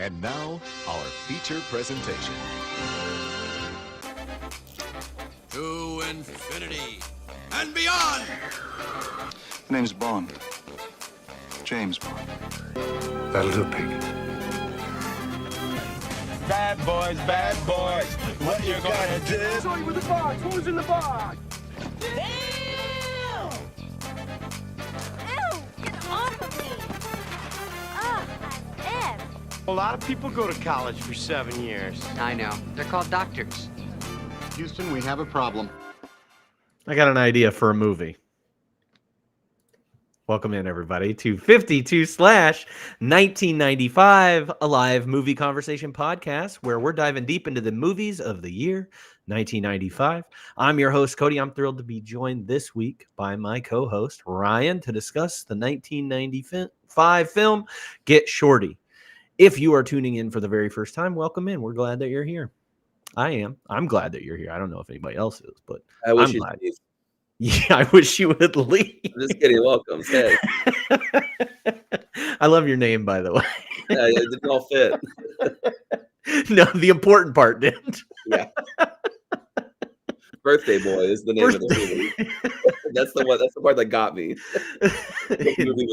And now, our feature presentation. To infinity and beyond! My name's Bond. James Bond. That'll do, Piggy. Bad boys, what you gonna do? Shorty with the box, who's in the box? Damn! Ew, get off of me! Ugh, that's it. A lot of people go to college for 7 years. I know. They're called doctors. Houston, we have a problem. I got an idea for a movie. Welcome in, everybody, to 52/1995, a live movie conversation podcast where we're diving deep into the movies of the year 1995. I'm your host, Cody. I'm thrilled to be joined this week by my co-host, Ryan, to discuss the 1995 film, Get Shorty. If you are tuning in for the very first time, welcome in. We're glad that you're here. I am. I'm glad that you're here. I don't know if anybody else is, but I wish I'm you'd glad. leave. Yeah, I wish you would leave. I'm just kidding. Welcome. Hey. I love your name, by the way. Yeah, it didn't all fit. No, the important part didn't. Yeah. Birthday Boy is the name of the movie. That's the one. That's the part that got me.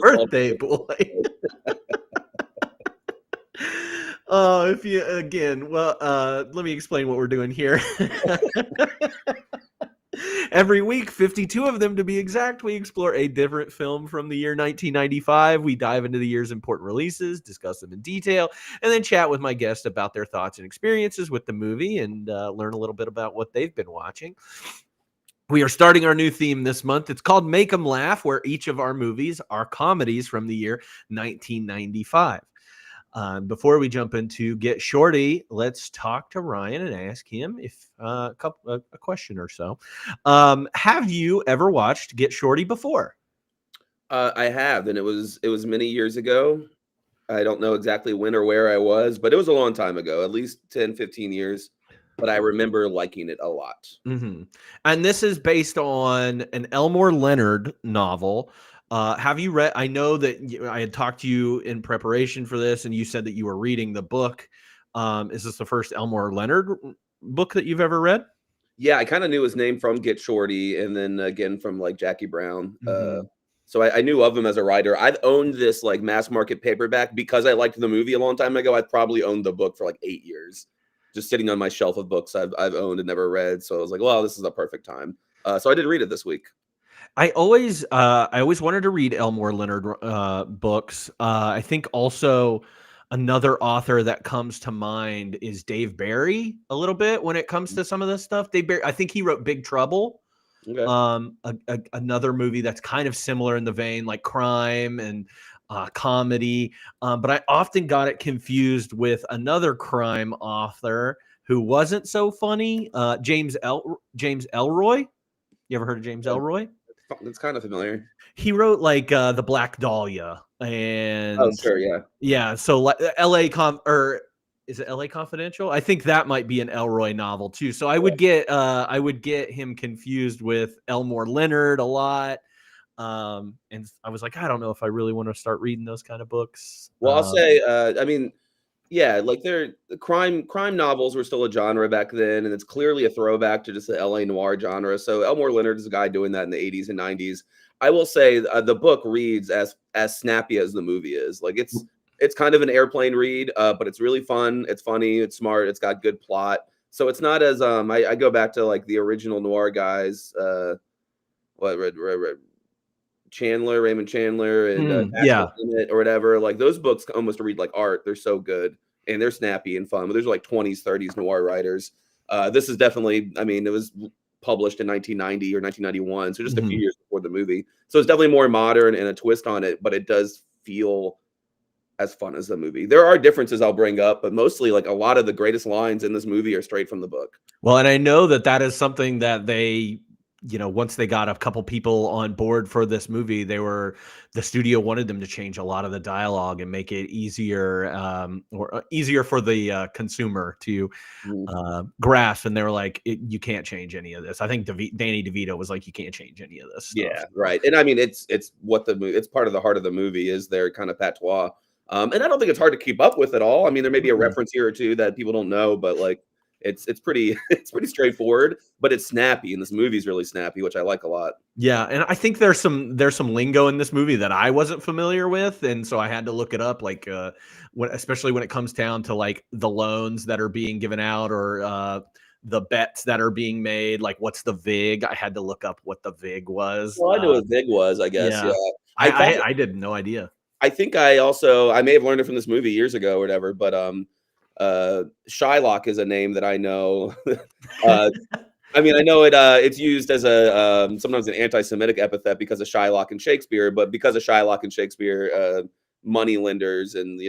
Birthday Boy. Oh, if you again, well, let me explain what we're doing here. Every week, 52 of them to be exact, we explore a different film from the year 1995. We dive into the year's important releases, discuss them in detail, and then chat with my guests about their thoughts and experiences with the movie and learn a little bit about what they've been watching. We are starting our new theme this month. It's called Make 'em Laugh, where each of our movies are comedies from the year 1995. Before we jump into Get Shorty, let's talk to Ryan and ask him if a question or so. Have you ever watched Get Shorty before? I have, and it was many years ago. I don't know exactly when or where I was, but it was a long time ago, at least 10, 15 years. But I remember liking it a lot. Mm-hmm. And this is based on an Elmore Leonard novel. Have you read? I know that I had talked to you in preparation for this, and you said that you were reading the book. Is this the first Elmore Leonard book that you've ever read? Yeah, I kind of knew his name from Get Shorty, and then again from like Jackie Brown. So I knew of him as a writer. I've owned this like mass market paperback because I liked the movie a long time ago. I probably owned the book for like 8 years, just sitting on my shelf of books I've owned and never read. So I was like, well, this is a perfect time. So I did read it this week. I always wanted to read Elmore Leonard books. I think also another author that comes to mind is Dave Barry a little bit when it comes to some of this stuff. Dave Barry, I think he wrote Big Trouble. Okay. Another movie that's kind of similar in the vein, like crime and comedy. But I often got it confused with another crime author who wasn't so funny, James Ellroy. You ever heard of James Ellroy? It's kind of familiar. He wrote like the Black Dahlia and sure, yeah. So like is it LA Confidential? I think that might be an Ellroy novel too. So I would get him confused with Elmore Leonard a lot. And I was like, I don't know if I really want to start reading those kind of books. Well, I'll say, I mean, yeah, like the crime novels were still a genre back then, and it's clearly a throwback to just the LA noir genre. So Elmore Leonard is a guy doing that in the 80s and 90s. I will say the book reads as snappy as the movie is. Like it's kind of an airplane read, but it's really fun. It's funny. It's smart. It's got good plot. So it's not as I go back to like the original noir guys. Raymond Chandler, and or whatever. Like those books almost read like art. They're so good and they're snappy and fun. But there's like 20s, 30s noir writers. This is definitely. I mean, it was published in 1990 or 1991, so just a few years before the movie. So it's definitely more modern and a twist on it, but it does feel as fun as the movie. There are differences I'll bring up, but mostly like a lot of the greatest lines in this movie are straight from the book. Well, and I know that is something that they, once they got a couple people on board for this movie, the studio wanted them to change a lot of the dialogue and make it easier for the consumer to grasp. And they were like, you can't change any of this. I think Danny DeVito was like, you can't change any of this stuff. Yeah, right. And I mean, it's what the movie. It's part of the heart of the movie is their kind of patois. And I don't think it's hard to keep up with at all. I mean, there may be a Mhm. reference here or two that people don't know, but like it's pretty it's pretty straightforward, but it's snappy, and this movie's really snappy, which I like a lot. Yeah, and I think there's some lingo in this movie that I wasn't familiar with, and so I had to look it up. Like, especially when it comes down to like the loans that are being given out or the bets that are being made. Like, what's the vig? I had to look up what the vig was. Well, I knew what Vig was, I guess. Yeah, Yeah, I thought I did no idea. I think I may have learned it from this movie years ago or whatever, but Shylock is a name that I know. uh, I mean, I know it's used as a sometimes an anti-Semitic epithet because of Shylock and Shakespeare, but because of Shylock and Shakespeare, money lenders and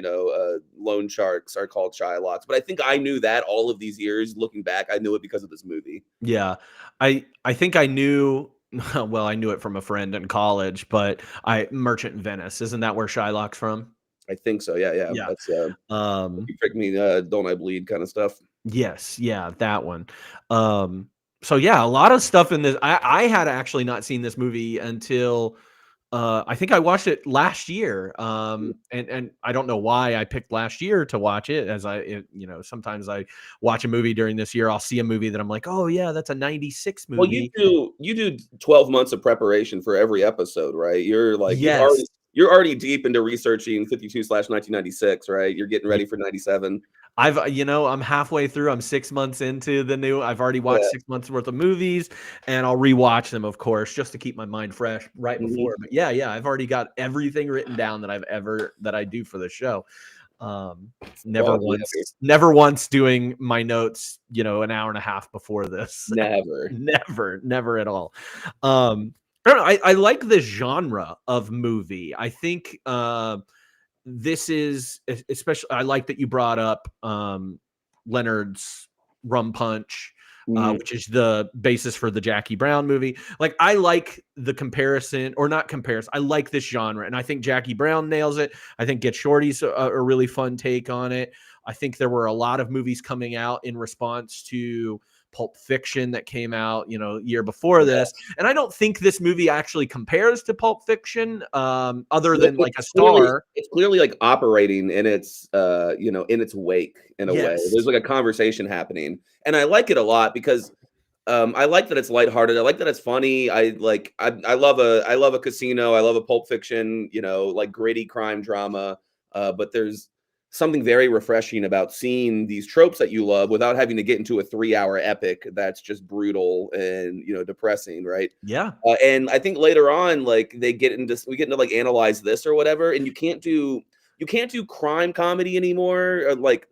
loan sharks are called Shylocks. But I think I knew that all of these years. Looking back, I knew it because of this movie. Yeah, I think I knew. Well, I knew it from a friend in college, but Merchant Venice, isn't that where Shylock's from? I think so. Yeah, yeah. Yeah. That's Um, you prick me, don't I bleed kind of stuff. yes, yeah, that one. So yeah, a lot of stuff in this. I had actually not seen this movie until I think I watched it last year. And I don't know why I picked last year to watch it. Sometimes I watch a movie during this year. I'll see a movie that I'm like, oh yeah, that's a '96 Well, movie. you do 12 months of preparation for every episode, right? You're like Yes, you're already deep into researching 52/1996, right? You're getting ready for 97. I'm halfway through. I'm 6 months into the new. I've already watched Yeah. 6 months worth of movies, and I'll rewatch them, of course, just to keep my mind fresh right Mhm. before. But yeah, I've already got everything written down that I do for the show. Never Well, once doing my notes, an hour and a half before this. never. Never at all. I don't know. I like this genre of movie. I think this is especially. I like that you brought up Leonard's Rum Punch, Mhm. which is the basis for the Jackie Brown movie. Like, I like the comparison, or not comparison. I like this genre, and I think Jackie Brown nails it. I think Get Shorty's a really fun take on it. I think there were a lot of movies coming out in response to Pulp Fiction that came out, year before this. And I don't think this movie actually compares to Pulp Fiction, other than like a star. It's clearly like operating in its in its wake in a way. Yes. There's like a conversation happening. And I like it a lot because I like that it's lighthearted. I like that it's funny. I love a Casino. I love a Pulp Fiction, like gritty crime drama. But there's something very refreshing about seeing these tropes that you love without having to get into a 3-hour epic that's just brutal and depressing, right? Yeah. And I think later on, like we get into like analyze this or whatever, and you can't do crime comedy anymore. Like,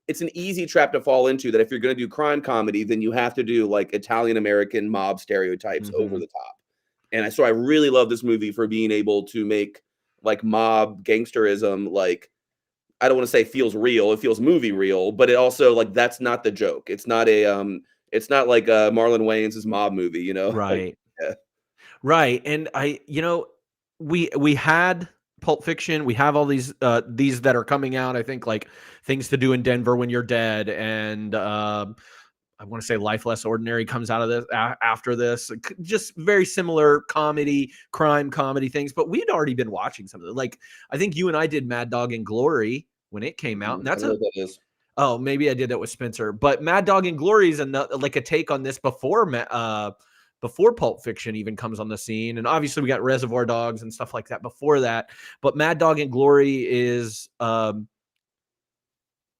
it's an easy trap to fall into that if you're going to do crime comedy, then you have to do like Italian American mob stereotypes over Mhm. the top. And I really love this movie for being able to make like mob gangsterism, like, I don't want to say feels real, it feels movie real, but it also, like, that's not the joke. It's not like Marlon Wayans' mob movie, Like, Right. yeah. Right. And we had Pulp Fiction. We have all these that are coming out. I think like Things to Do in Denver When You're Dead, and I want to say Life Less Ordinary comes out of this after this. Just very similar crime comedy things. But we'd already been watching some of them. Like, I think you and I did Mad Dog and Glory when it came out, and I that's don't know what that is. oh, maybe I did that with Spencer. But Mad Dog and Glory is like a take on this before Pulp Fiction even comes on the scene. And obviously we got Reservoir Dogs and stuff like that before that. But Mad Dog and Glory is a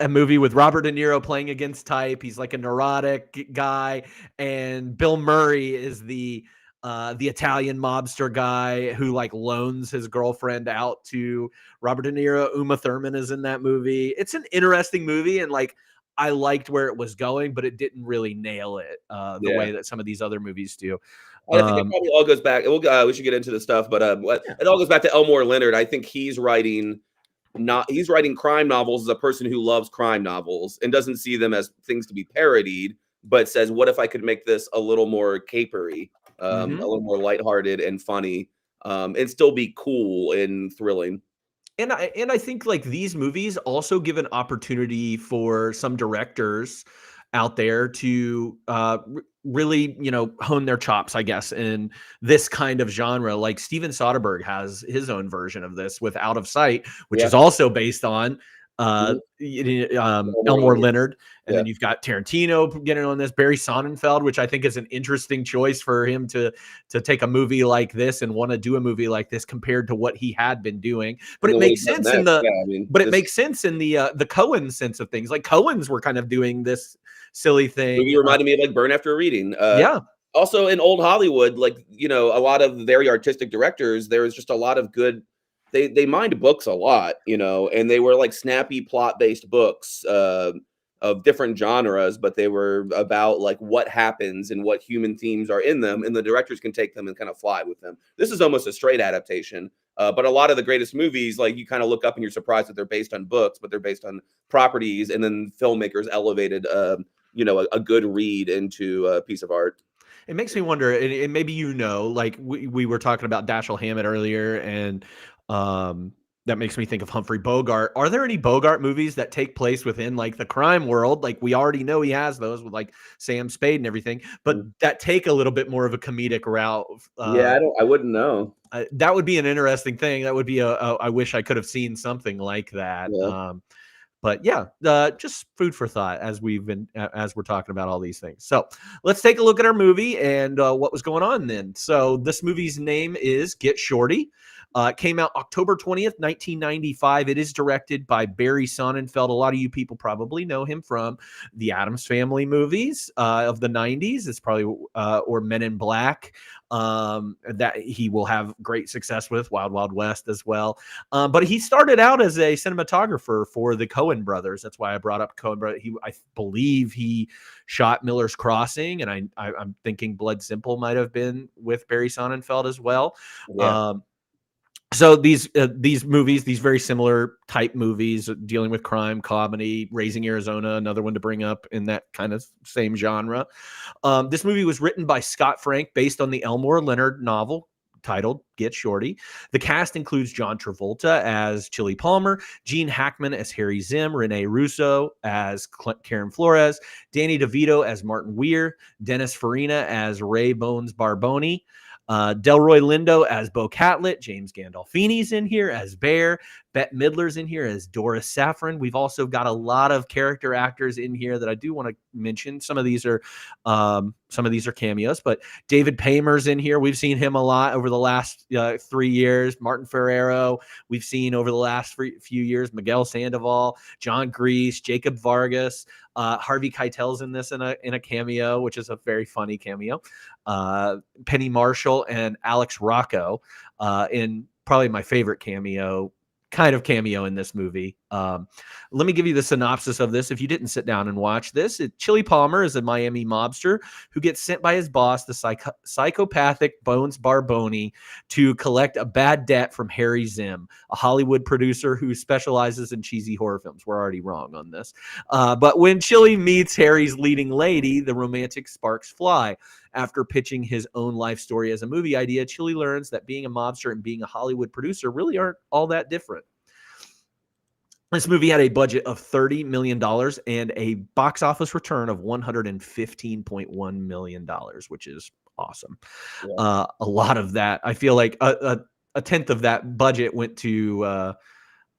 movie with Robert De Niro playing against type. He's like a neurotic guy, and Bill Murray is the Italian mobster guy who like loans his girlfriend out to Robert De Niro. Uma Thurman is in that movie. It's an interesting movie, and like, I liked where it was going, but it didn't really nail it the way that some of these other movies do. And I think it probably all goes back. We should get into the stuff, but it all goes back to Elmore Leonard. I think he's writing crime novels as a person who loves crime novels and doesn't see them as things to be parodied, but says, what if I could make this a little more capery, a little more lighthearted and funny, and still be cool and thrilling. And I think like these movies also give an opportunity for some directors out there to really, hone their chops, I guess, in this kind of genre. Like Steven Soderbergh has his own version of this with Out of Sight, which is also based on Elmore Leonard. And then you've got Tarantino getting on this, Barry Sonnenfeld, which I think is an interesting choice for him to take a movie like this and want to do a movie like this compared to what he had been doing. But it makes sense in the it makes sense in the Coen sense of things. Like Coens were kind of doing this silly thing. Movie reminded me of like Burn After Reading. Yeah. Also in old Hollywood, like, a lot of very artistic directors, there was just a lot of good, they mined books a lot, and they were like snappy plot-based books of different genres, but they were about like what happens and what human themes are in them, and the directors can take them and kind of fly with them. This is almost a straight adaptation. But a lot of the greatest movies, like you kind of look up and you're surprised that they're based on books, but they're based on properties, and then filmmakers elevated a good read into a piece of art. It makes me wonder, and maybe like we were talking about Dashiell Hammett earlier, and that makes me think of Humphrey Bogart. Are there any Bogart movies that take place within like the crime world? Like we already know he has those with like Sam Spade and everything, but that take a little bit more of a comedic route. I wouldn't know. That would be an interesting thing. That would be I wish I could have seen something like that. Yeah. But yeah, just food for thought as we're talking about all these things. So let's take a look at our movie and what was going on then. So this movie's name is Get Shorty. It came out October 20th, 1995. It is directed by Barry Sonnenfeld. A lot of you people probably know him from the Addams Family movies of the 90s. It's probably or Men in Black. That he will have great success with Wild Wild West as well. But he started out as a cinematographer for the Coen brothers. That's why I brought up Coen brothers. I believe he shot Miller's Crossing, and I'm thinking Blood Simple might have been with Barry Sonnenfeld as well. Yeah. So these movies, these very similar type movies dealing with crime, comedy, Raising Arizona, another one to bring up in that kind of same genre. This movie was written by Scott Frank based on the Elmore Leonard novel titled Get Shorty. The cast includes John Travolta as Chili Palmer, Gene Hackman as Harry Zim, Rene Russo as Karen Flores, Danny DeVito as Martin Weir, Dennis Farina as Ray Bones Barboni, Delroy Lindo as Bo Catlett, James Gandolfini's in here as Bear, Bette Midler's in here as Doris Saffron. We've also got a lot of character actors in here that I do want to mention. Some of these are cameos, but David Paymer's in here. We've seen him a lot over the last 3 years. Martin Ferrero, we've seen over the last few years. Miguel Sandoval, John Grease, Jacob Vargas, Harvey Keitel's in this in a cameo, which is a very funny cameo. Penny Marshall and Alex Rocco in probably my favorite kind of cameo in this movie. Let me give you the synopsis of this if you didn't sit down and watch this. Chili Palmer is a Miami mobster who gets sent by his boss, the psychopathic Bones Barboni, to collect a bad debt from Harry Zim, a Hollywood producer who specializes in cheesy horror films. We're already wrong on this. But when Chili meets Harry's leading lady, the romantic sparks fly. After pitching his own life story as a movie idea, Chili learns that being a mobster and being a Hollywood producer really aren't all that different. This movie had a budget of $30 million and a box office return of $115.1 million, which is awesome. Yeah. A lot of that, I feel like a tenth of that budget went to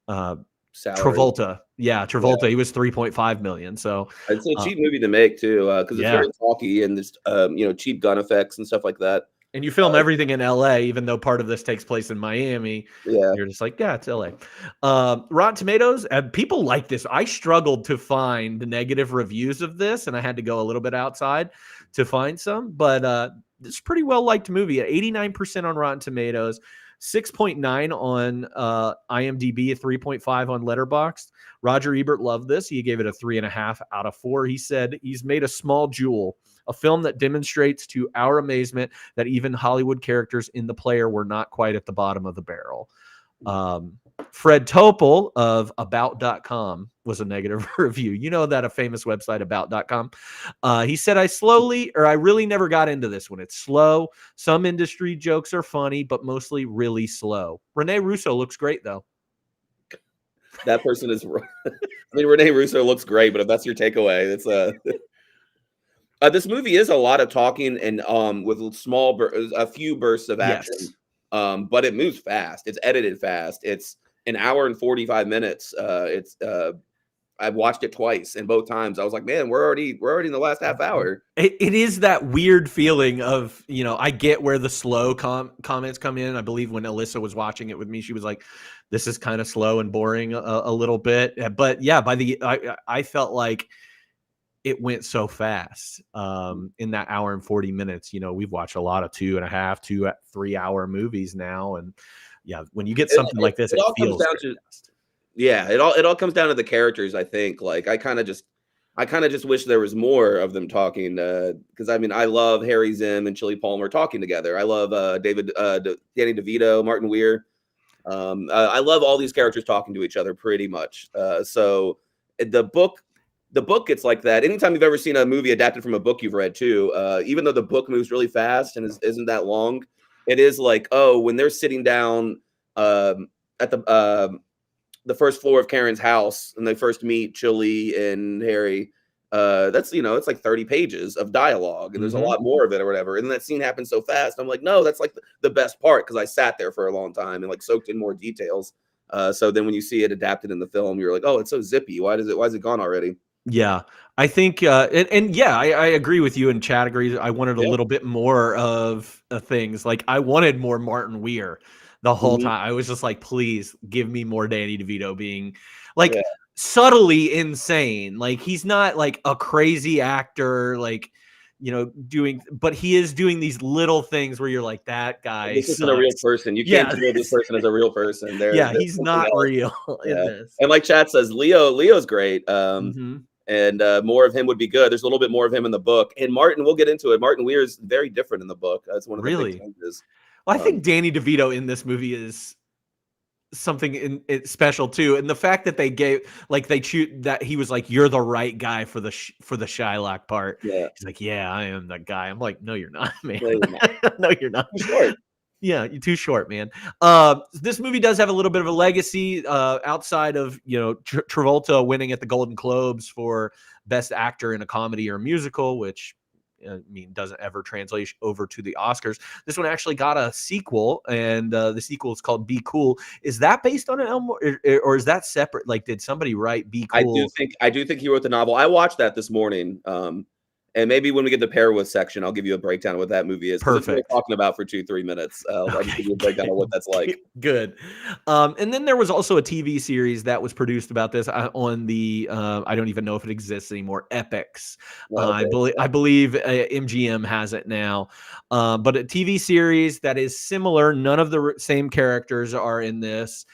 Travolta. Yeah, Travolta. Yeah. He was $3.5 million. So it's a cheap movie to make too, because it's very talky and there's cheap gun effects and stuff like that. And you film everything in LA, even though part of this takes place in Miami. Yeah. You're just like, yeah, it's LA. Rotten Tomatoes, people like this. I struggled to find the negative reviews of this, and I had to go a little bit outside to find some. But it's a pretty well-liked movie at 89% on Rotten Tomatoes, 6.9 on IMDb, a 3.5 on Letterboxd. Roger Ebert loved this. He gave it a 3.5 out of 4. He said he's made a small jewel, a film that demonstrates to our amazement that even Hollywood characters in The Player were not quite at the bottom of the barrel. Fred Topel of About.com was a negative review. You know that a famous website, About.com. He said, I really never got into this one. It's slow. Some industry jokes are funny, but mostly really slow. Rene Russo looks great, though. That person is... I mean, Rene Russo looks great, but if that's your takeaway, it's This movie is a lot of talking and with a few bursts of action. Yes. But it moves fast. It's edited fast. It's an hour and 45 minutes. I've watched it twice, and both times I was like, man, we're already in the last half hour. It is that weird feeling of, I get where the slow comments come in. I believe when Alyssa was watching it with me, she was like, this is kind of slow and boring a little bit. But yeah, I felt like it went so fast in that hour and 40 minutes. We've watched a lot of 2.5, 3 hour movies now. And yeah, when you get something like this, it feels down fast. Yeah, it all comes down to the characters, I think. Like I kind of just wish there was more of them talking, because I love Harry Zim and Chili Palmer talking together. I love Danny DeVito, Martin Weir. I love all these characters talking to each other pretty much. So the book gets like that. Anytime you've ever seen a movie adapted from a book you've read too, even though the book moves really fast and isn't that long, it is like, when they're sitting down at the first floor of Karen's house and they first meet Chili and Harry, that's it's like 30 pages of dialogue, and there's a lot more of it or whatever. And then that scene happens so fast. I'm like, no, that's like the best part, because I sat there for a long time and like soaked in more details. So then when you see it adapted in the film, you're like, oh, it's so zippy. Why is it gone already? Yeah, I think, and yeah, I agree with you, and Chad agrees. I wanted a little bit more of things. Like I wanted more Martin Weir the whole time. I was just like, please give me more Danny DeVito being like subtly insane. Like he's not like a crazy actor, like, but he is doing these little things where you're like, that guy. This isn't a real person. You can't feel this person as a real person. He's not real in this. And like Chad says, Leo's great. And more of him would be good. There's a little bit more of him in the book. And Martin, we'll get into it. Martin Weir is very different in the book. That's one of the big changes. Well, I think Danny DeVito in this movie is something special too, and the fact that they choose that he was like, "You're the right guy for the Shylock part." Yeah, he's like, "Yeah, I am that guy." I'm like, "No, you're not, man. No, you're not. No, you're not. Too short. Yeah, you're too short, man." This movie does have a little bit of a legacy outside of Travolta winning at the Golden Globes for Best Actor in a Comedy or a Musical, which doesn't ever translate over to the Oscars. This one actually got a sequel, and the sequel is called Be Cool. Is that based on an Elmore, or is that separate? Like, did somebody write Be Cool? I do think he wrote the novel. I watched that this morning. And maybe when we get the pair with section, I'll give you a breakdown of what that movie is. Perfect. We're talking about for 2-3 minutes. I'll just give you a breakdown of what that's like. Good. And then there was also a TV series that was produced about this on the I don't even know if it exists anymore, Epics. I believe MGM has it now. But a TV series that is similar. None of the same characters are in this.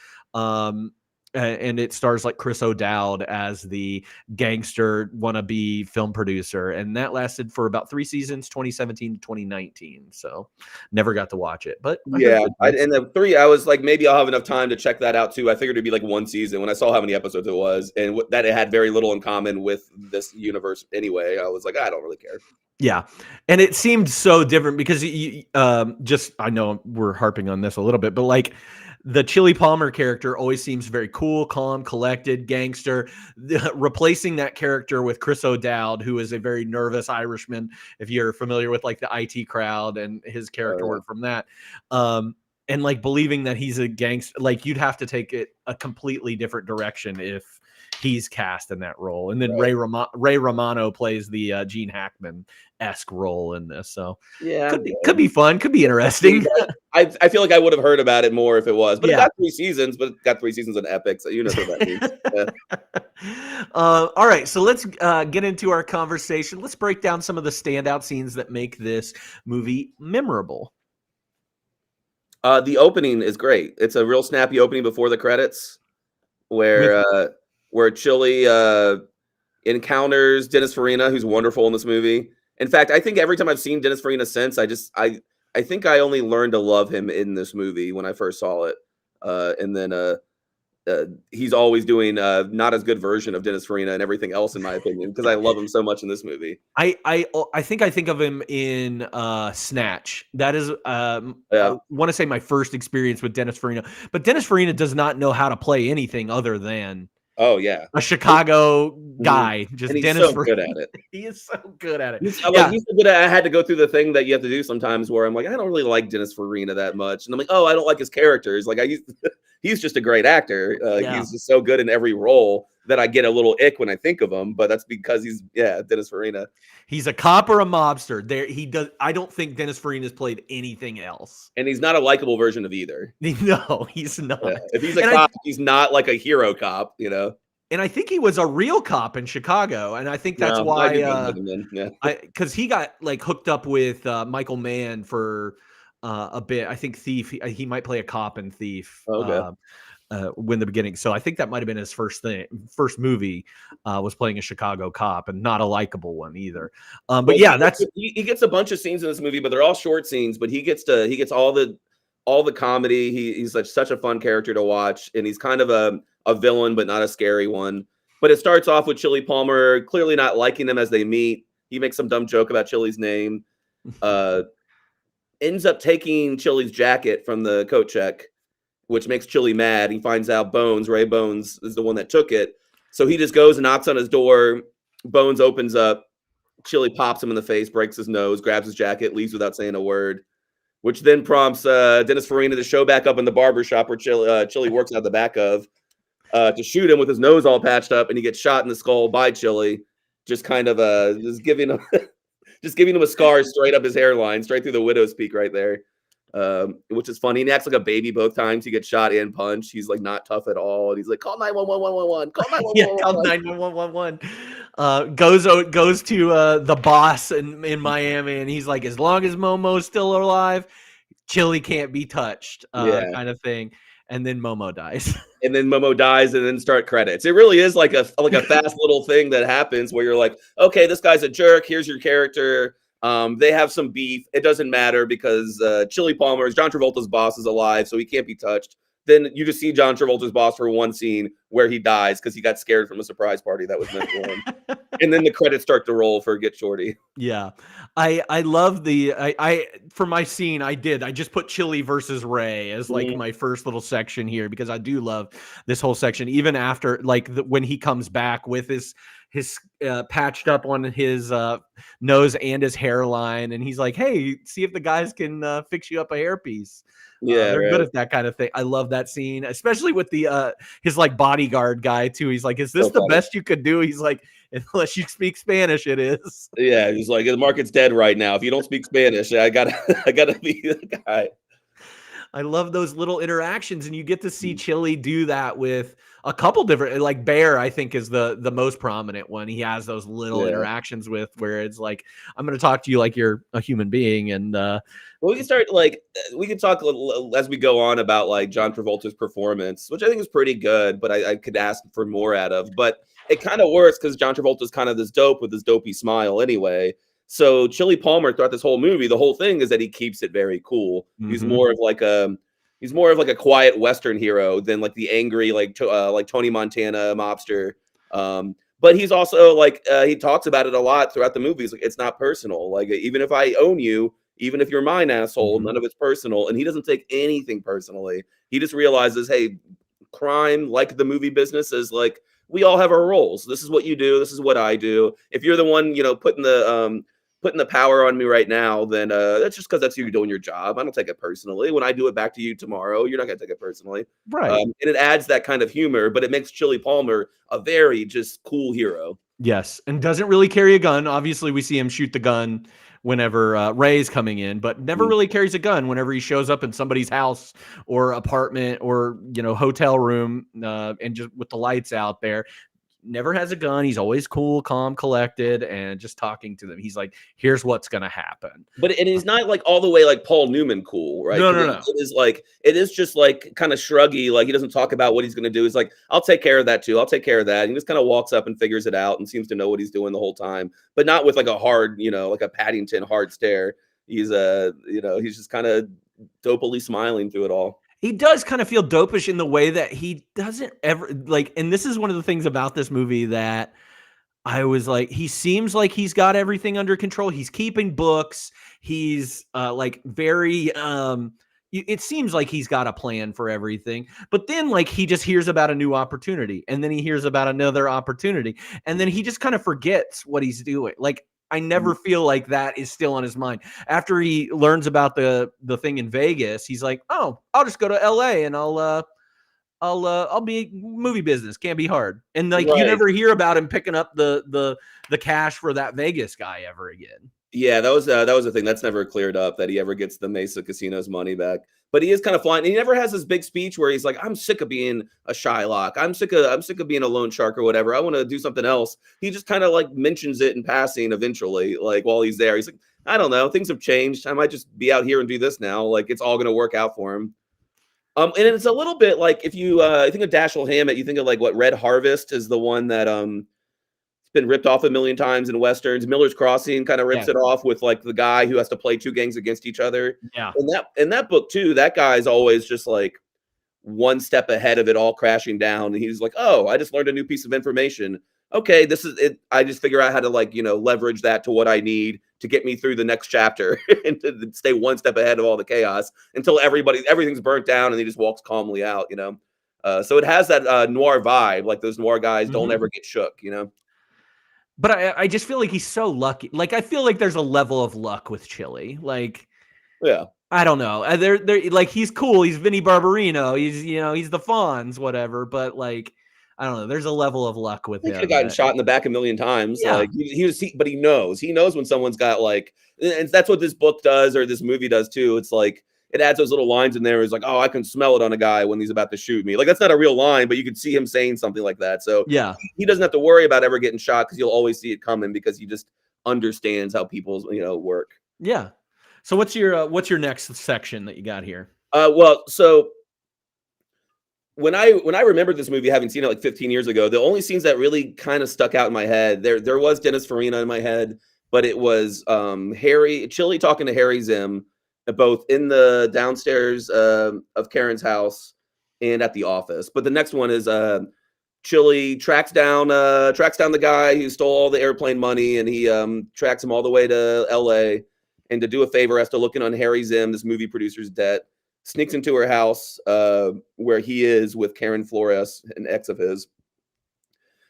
And it stars like Chris O'Dowd as the gangster wannabe film producer. And that lasted for about 3 seasons, 2017 to 2019. So never got to watch it. But and the 3, I was like, maybe I'll have enough time to check that out too. I figured it'd be like 1 season. When I saw how many episodes it was, and that it had very little in common with this universe anyway, I was like, I don't really care. Yeah. And it seemed so different because I know we're harping on this a little bit, but like, the Chili Palmer character always seems very cool, calm, collected, gangster. Replacing that character with Chris O'Dowd, who is a very nervous Irishman, if you're familiar with like the IT Crowd and his character work from that. And like believing that he's a gangster, like you'd have to take it a completely different direction if he's cast in that role. And then Ray Romano plays the Gene Hackman-esque role in this. So could be fun, could be interesting. I feel like I would have heard about it more if it was, but it got 3 seasons, but it got 3 seasons on Epic, so you know what that means. All right, so let's get into our conversation. Let's break down some of the standout scenes that make this movie memorable. The opening is great. It's a real snappy opening before the credits, where Chili encounters Dennis Farina, who's wonderful in this movie. In fact, I think every time I've seen Dennis Farina since, I think I only learned to love him in this movie when I first saw it. And then he's always doing not as good version of Dennis Farina and everything else, in my opinion, because I love him so much in this movie. I think of him in Snatch. That is, I want to say my first experience with Dennis Farina. But Dennis Farina does not know how to play anything other than Oh yeah, a Chicago guy, just and he's Dennis so good at it. He is so good at it. He's Yeah. like, he's so good at, I had to go through the thing that you have to do sometimes where I'm like, I don't really like Dennis Farina that much. And I'm like, oh, I don't like his characters. Like he's just a great actor. Yeah. He's just so good in every role that I get a little ick when I think of him. But that's because he's Dennis Farina. He's a cop or a mobster. I don't think Dennis Farina's played anything else. And he's not a likable version of either. No, he's not. Yeah. If he's a cop, he's not like a hero cop, you know. And I think he was a real cop in Chicago, and I think that's why, because he got like hooked up with Michael Mann for a bit. I think Thief. He might play a cop in Thief. Okay. When the beginning. So I think that might have been his first movie was playing a Chicago cop, and not a likable one either. But yeah, he gets a bunch of scenes in this movie, but they're all short scenes. But he gets all the comedy. He's like such a fun character to watch, and he's kind of a villain, but not a scary one. But it starts off with Chili Palmer clearly not liking him as they meet. He makes some dumb joke about Chili's name. Ends up taking Chili's jacket from the coat check, which makes Chili mad. He finds out Ray Bones, is the one that took it. So he just goes and knocks on his door. Bones opens up. Chili pops him in the face, breaks his nose, grabs his jacket, leaves without saying a word, which then prompts Dennis Farina to show back up in the barber shop where Chili works out the back of, to shoot him with his nose all patched up, and he gets shot in the skull by Chili, just kind of just giving him a scar straight up his hairline, straight through the widow's peak right there. Which is funny. And he acts like a baby both times. He gets shot and punched. He's like not tough at all. And he's like, call 911. Call 911. Yeah, call 911. Goes to the boss in Miami, and he's like, as long as Momo's still alive, Chili can't be touched. Kind of thing. And then Momo dies. And then then start credits. It really is like a fast little thing that happens where you're like, okay, this guy's a jerk. Here's your character. They have some beef. It doesn't matter because Chili Palmer, John Travolta's boss, is alive, so he can't be touched. Then you just see John Travolta's boss for one scene where he dies because he got scared from a surprise party that was meant for him. And then the credits start to roll for Get Shorty. Yeah. I love for my scene, I just put Chili versus Ray as like my first little section here, because I do love this whole section, even after like when he comes back with his patched up on his nose and his hairline, and he's like, hey, see if the guys can fix you up a hairpiece. They're good at that kind of thing. I love that scene, especially with the his like bodyguard guy too. He's like, is this the best you could do? He's like, unless you speak Spanish, it is. Yeah, he's like, the market's dead right now. If you don't speak Spanish, I gotta be the guy. I love those little interactions, and you get to see Chili do that with a couple different, like Bear, I think is the most prominent one. He has those little interactions with where it's like, I'm going to talk to you like you're a human being. And we can talk as we go on about like John Travolta's performance, which I think is pretty good, but I could ask for more out of. But it kind of works because John Travolta's kind of this dope with his dopey smile anyway. So Chili Palmer throughout this whole movie, the whole thing is that he keeps it very cool. Mm-hmm. He's more of like a quiet Western hero than like the angry like Tony Montana mobster. But he's also like he talks about it a lot throughout the movies. Like, it's not personal. Like, even if I own you, even if you're mine, asshole, none of it's personal. And he doesn't take anything personally. He just realizes, hey, crime, like the movie business, is like, we all have our roles. This is what you do. This is what I do. If you're the one, putting the power on me right now, then that's just because that's you doing your job. I don't take it personally. When I do it back to you tomorrow, you're not going to take it personally. Right. And it adds that kind of humor, but it makes Chili Palmer a very just cool hero. Yes. And doesn't really carry a gun. Obviously, we see him shoot the gun whenever Ray's coming in, but never really carries a gun whenever he shows up in somebody's house or apartment or, hotel room and just with the lights out there. Never has a gun. He's always cool, calm, collected, and just talking to them. He's like, here's what's going to happen. But he's not like all the way like Paul Newman cool, right? No. It is just like kind of shruggy. Like, he doesn't talk about what he's going to do. He's like, I'll take care of that too. I'll take care of that. And he just kind of walks up and figures it out and seems to know what he's doing the whole time, but not with like a hard, like a Paddington hard stare. He's he's just kind of dopily smiling through it all. He does kind of feel dopish in the way that he doesn't ever like, and this is one of the things about this movie that I was like, he seems like he's got everything under control. He's keeping books. He's like very, it seems like he's got a plan for everything, but then like he just hears about a new opportunity, and then he hears about another opportunity, and then he just kind of forgets what he's doing. Like I never feel like that is still on his mind. After he learns about the thing in Vegas, he's like, "Oh, I'll just go to LA and I'll be movie business. Can't be hard." And like you never hear about him picking up the cash for that Vegas guy ever again. Yeah, that was the thing that's never cleared up, that he ever gets the Mesa Casinos money back. But he is kind of flying. He never has this big speech where he's like, "I'm sick of being a Shylock. I'm sick of being a loan shark or whatever. I want to do something else." He just kind of like mentions it in passing eventually, like while he's there. He's like, "I don't know. Things have changed. I might just be out here and do this now. Like it's all going to work out for him." And it's a little bit like if you think of Dashiell Hammett, you think of like what Red Harvest is, the one that been ripped off a million times in Westerns. Miller's Crossing kind of rips it off with like the guy who has to play two gangs against each other. Yeah. In that book too, that guy's always just like one step ahead of it all crashing down. And he's like, "Oh, I just learned a new piece of information. Okay, this is it. I just figure out how to like, leverage that to what I need to get me through the next chapter and to stay one step ahead of all the chaos until everything's burnt down and he just walks calmly out, So it has that noir vibe, like those noir guys don't ever get shook, But I just feel like he's so lucky. Like I feel like there's a level of luck with Chili. Like, yeah, I don't know. They're like he's cool. He's Vinny Barbarino. He's the Fonz, whatever. But like, I don't know. There's a level of luck with him. He could have gotten shot in the back a million times. Yeah. Like but he knows when someone's got like, and that's what this book does or this movie does too. It's like it adds those little lines in there. It's like, "Oh, I can smell it on a guy when he's about to shoot me." Like that's not a real line, but you could see him saying something like that. So yeah, he doesn't have to worry about ever getting shot because you'll always see it coming because he just understands how people's work. Yeah. So what's your next section that you got here? Well, so when I remember this movie, having seen it like 15 years ago, the only scenes that really kind of stuck out in my head, there was Dennis Farina in my head, but it was Chili talking to Harry Zim, both in the downstairs of Karen's house and at the office. But the next one is Chili tracks down the guy who stole all the airplane money, and he tracks him all the way to LA. And to do a favor, has to look in on Harry Zim, this movie producer's debt. Sneaks into her house where he is with Karen Flores, an ex of his,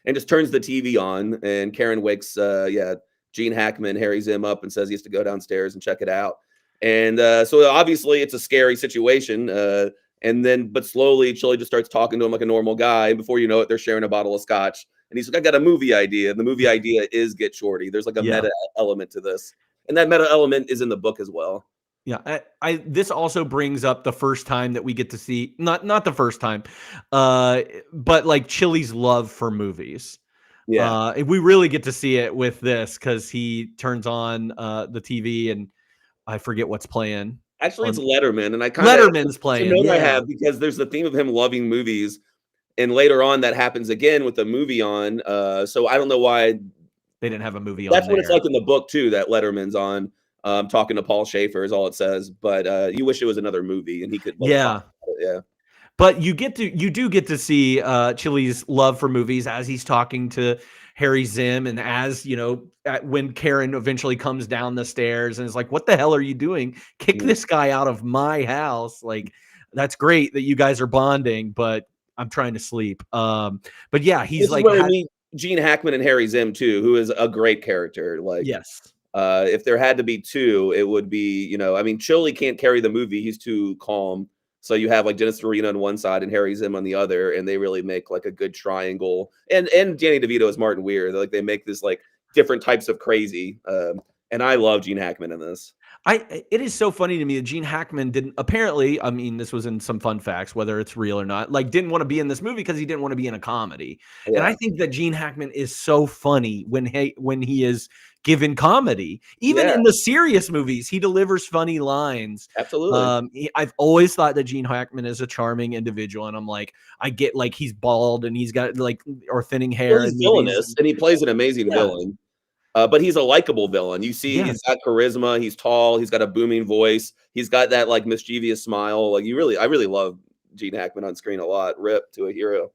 and just turns the TV on. And Karen wakes, Gene Hackman, Harry Zim up and says he has to go downstairs and check it out. And so obviously it's a scary situation. But slowly Chili just starts talking to him like a normal guy. And before you know it, they're sharing a bottle of scotch. And he's like, "I got a movie idea." And the movie idea is Get Shorty. There's like a meta element to this. And that meta element is in the book as well. Yeah, this also brings up the first time that we get to see not the first time, but like Chili's love for movies. Yeah, we really get to see it with this because he turns on the TV and I forget what's playing. Actually, it's Letterman, and Letterman's playing. It's a note I have because there's the theme of him loving movies, and later on that happens again with the movie on. So I don't know why they didn't have a movie on. That's what it's like in the book too. That Letterman's on. Talking to Paul Schaefer is all it says, but you wish it was another movie and he could. Yeah. But you do get to see Chili's love for movies as he's talking to Harry Zim, and as when Karen eventually comes down the stairs and is like, "What the hell are you doing? Kick this guy out of my house!" Like, that's great that you guys are bonding, but I'm trying to sleep. But yeah, he's like, where we meet Gene Hackman and Harry Zim too, who is a great character. Like, yes. If there had to be two, it would be, Chili can't carry the movie. He's too calm. So you have like Dennis Farina on one side and Harry Zim on the other, and they really make like a good triangle. And Danny DeVito is Martin Weir. Like they make this like different types of crazy. And I love Gene Hackman in this. It is so funny to me that Gene Hackman didn't apparently, I mean, this was in some fun facts, whether it's real or not, like didn't want to be in this movie because he didn't want to be in a comedy. Yeah. And I think that Gene Hackman is so funny when he is given comedy, even in the serious movies, he delivers funny lines. Absolutely. I've always thought that Gene Hackman is a charming individual. And I'm like, I get like, he's bald and he's got like, or thinning hair. He's villainous and he plays an amazing villain. But he's a likable villain. You see, he's got charisma. He's tall. He's got a booming voice. He's got that like mischievous smile. Like I really love Gene Hackman on screen a lot. Rip to a hero.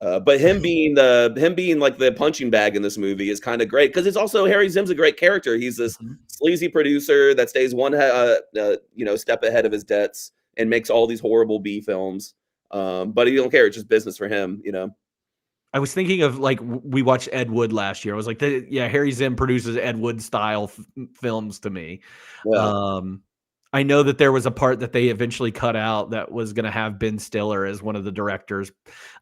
But him being like the punching bag in this movie is kind of great because it's also Harry Zim's a great character. He's this sleazy producer that stays one step ahead of his debts and makes all these horrible B films. But he don't care; it's just business for him, you know. I was thinking of like we watched Ed Wood last year. I was like, Harry Zim produces Ed Wood style films to me. Yeah. I know that there was a part that they eventually cut out that was going to have Ben Stiller as one of the directors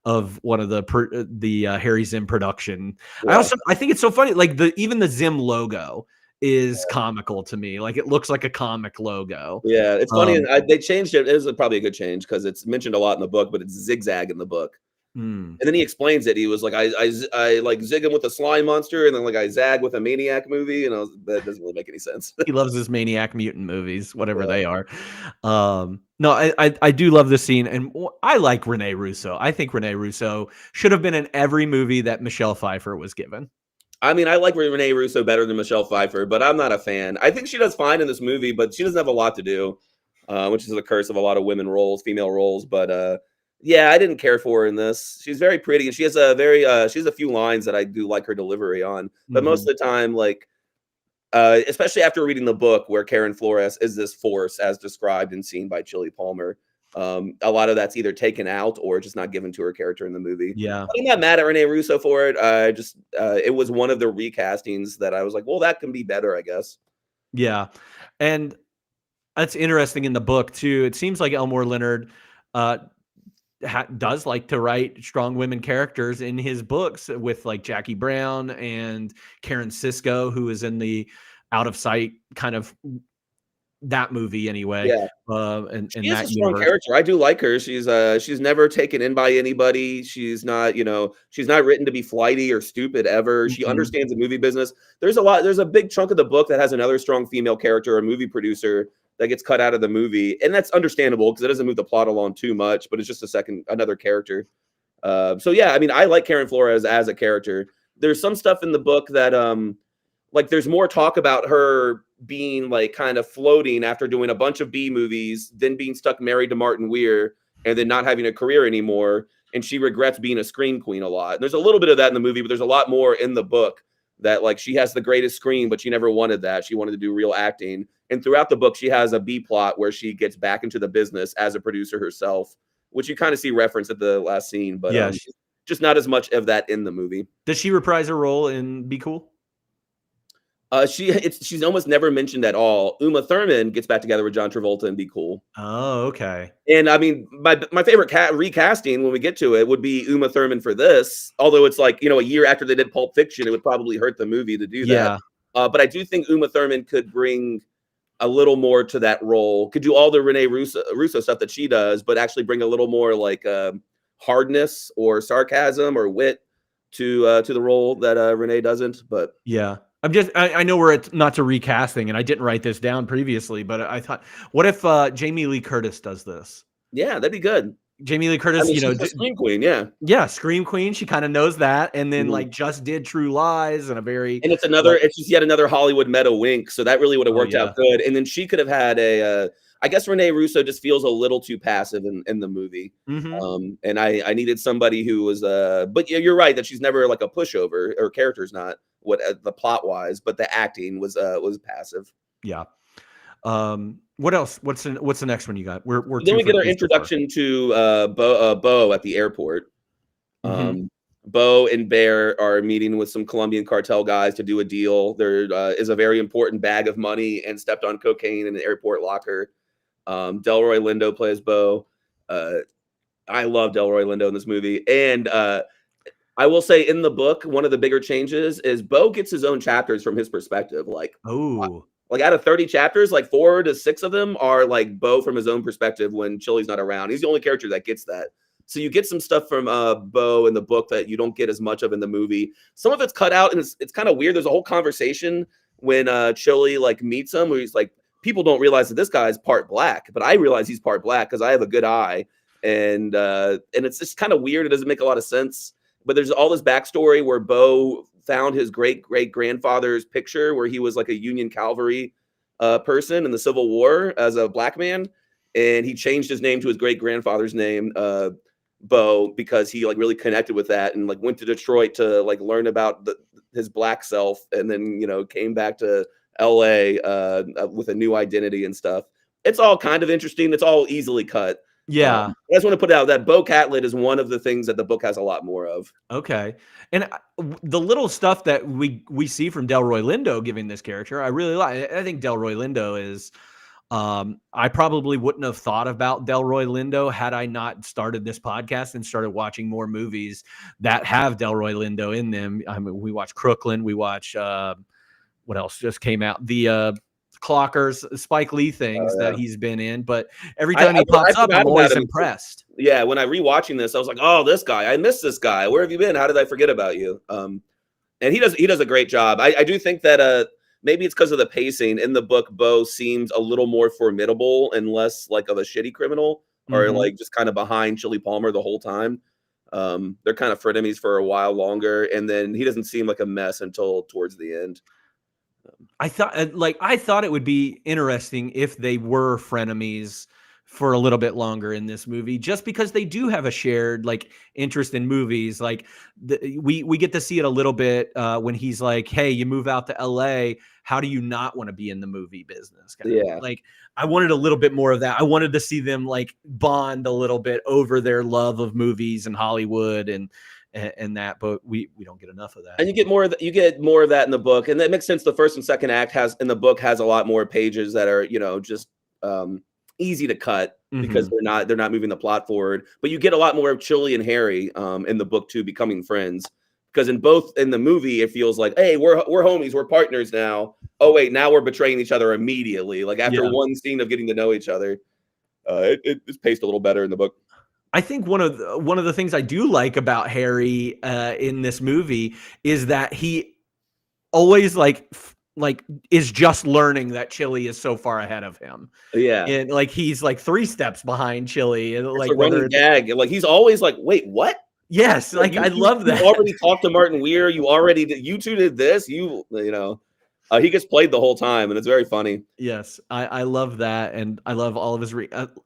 of one of the Harry Zim production. Yeah. I think it's so funny. Like even the Zim logo is comical to me. Like it looks like a comic logo. Yeah, it's funny. And they changed it. It was probably a good change because it's mentioned a lot in the book, but it's zigzag in the book. And then he explains it. He was like, I like zig him with a slime monster, and then like I zag with a maniac movie, and that doesn't really make any sense. He loves his maniac mutant movies, whatever they are. No, I do love this scene, and I like Rene Russo. I think Rene Russo should have been in every movie that Michelle Pfeiffer was given. I mean, I like Rene Russo better than Michelle Pfeiffer, but I'm not a fan. I think she does fine in this movie, but she doesn't have a lot to do, which is a curse of a lot of female roles. But yeah, I didn't care for her in this. She's very pretty, and she has a few lines that I do like her delivery on. But most of the time, like, especially after reading the book where Karen Flores is this force as described and seen by Chili Palmer, a lot of that's either taken out or just not given to her character in the movie. Yeah. I'm not mad at Rene Russo for it. It was one of the recastings that I was like, well, that can be better, I guess. Yeah. And that's interesting in the book too. It seems like Elmore Leonard, does like to write strong women characters in his books with like Jackie Brown and Karen Sisko, who is in the Out of Sight kind of that movie anyway. Yeah. And she's that a strong character. I do like her. She's never taken in by anybody. She's not written to be flighty or stupid ever. She understands the movie business. There's a big chunk of the book that has another strong female character, a movie producer that gets cut out of the movie, and that's understandable because it doesn't move the plot along too much, but it's just another character. So yeah, I mean, I like Karen Flores as a character. There's some stuff in the book that like there's more talk about her being like kind of floating after doing a bunch of B movies, then being stuck married to Martin Weir, and then not having a career anymore, and she regrets being a scream queen a lot. And there's a little bit of that in the movie, but there's a lot more in the book that like she has the greatest scream, but she never wanted that. She wanted to do real acting. And throughout the book, she has a B plot where she gets back into the business as a producer herself, which you kind of see referenced at the last scene, but yeah, just not as much of that in the movie. Does she reprise her role in Be Cool? She's almost never mentioned at all. Uma Thurman gets back together with John Travolta and Be Cool. Oh, okay. And I mean, my favorite recasting when we get to it would be Uma Thurman for this. Although it's like, a year after they did Pulp Fiction, it would probably hurt the movie to do that. But I do think Uma Thurman could bring a little more to that role. Could do all the Rene Russo stuff that she does, but actually bring a little more like hardness or sarcasm or wit to the role that Rene doesn't. But yeah. I know we're not to recasting, and I didn't write this down previously, but I thought, what if Jamie Lee Curtis does this? Yeah, that'd be good. Jamie Lee Curtis, she's a Scream Queen, yeah, Scream Queen. She kind of knows that, and then like just did True Lies and it's just yet another Hollywood meta wink. So that really would have worked out good. And then she could have had I guess Rene Russo just feels a little too passive in the movie. And I needed somebody who was but you're right that she's never like a pushover. Her character's not what the plot wise, but the acting was passive. Yeah. What else? What's the next one you got? We're then we get our introduction to Bo at the airport. Bo and Bear are meeting with some Colombian cartel guys to do a deal. There is a very important bag of money and stepped on cocaine in an airport locker. Delroy Lindo plays Bo. I love Delroy Lindo in this movie. And I will say in the book, one of the bigger changes is Bo gets his own chapters from his perspective. Like out of 30 chapters, like 4 to 6 of them are like Bo from his own perspective when Chili's not around. He's the only character that gets that. So you get some stuff from Bo in the book that you don't get as much of in the movie. Some of it's cut out, and it's kind of weird. There's a whole conversation when Chili like meets him where he's like, people don't realize that this guy is part black, but I realize he's part black because I have a good eye. And it's just kind of weird. It doesn't make a lot of sense. But there's all this backstory where Bo found his great-great-grandfather's picture where he was like a Union Cavalry person in the Civil War as a black man. And he changed his name to his great-grandfather's name. Bo because he like really connected with that and like went to Detroit to like learn about his black self, and then came back to LA with a new identity and stuff. It's all kind of interesting. It's all easily cut. Yeah. I just want to put out that Bo Catlett is one of the things that the book has a lot more of. Okay. And the little stuff that we see from Delroy Lindo giving this character, I really like. I think Delroy Lindo is I probably wouldn't have thought about Delroy Lindo had I not started this podcast and started watching more movies that have Delroy Lindo in them. I mean, we watch Crooklyn, we watch what else just came out? The Clockers, Spike Lee things that he's been in, but every time he pops up, I'm always impressed. Yeah, when I rewatching this, I was like, "Oh, this guy! I miss this guy. Where have you been? How did I forget about you?" And he does a great job. I do think that maybe it's because of the pacing in the book. Bo seems a little more formidable and less like of a shitty criminal, or like just kind of behind Chili Palmer the whole time. They're kind of frenemies for a while longer, and then he doesn't seem like a mess until towards the end. I thought it would be interesting if they were frenemies for a little bit longer in this movie, just because they do have a shared like interest in movies. Like we get to see it a little bit when he's like, "Hey, you move out to LA. How do you not want to be in the movie business?" Like I wanted a little bit more of that. I wanted to see them like bond a little bit over their love of movies and Hollywood and that, but we don't get enough of that. And you get more of that in the book, and that makes sense. The first and second act has a lot more pages that are just easy to cut because they're not moving the plot forward. But you get a lot more of Chili and Harry in the book too, becoming friends. Because in the movie, it feels like, hey, we're homies, we're partners now. Oh wait, now we're betraying each other immediately. Like after one scene of getting to know each other, it's paced a little better in the book. I think one of the things I do like about Harry in this movie is that he always like is just learning that Chili is so far ahead of him. Yeah, and like he's like 3 steps behind Chili, and like a running gag. Like he's always like, wait, what? Yes, like I love that. You already talked to Martin Weir. You two did this. He gets played the whole time, and it's very funny. Yes, I love that, and I love all of his.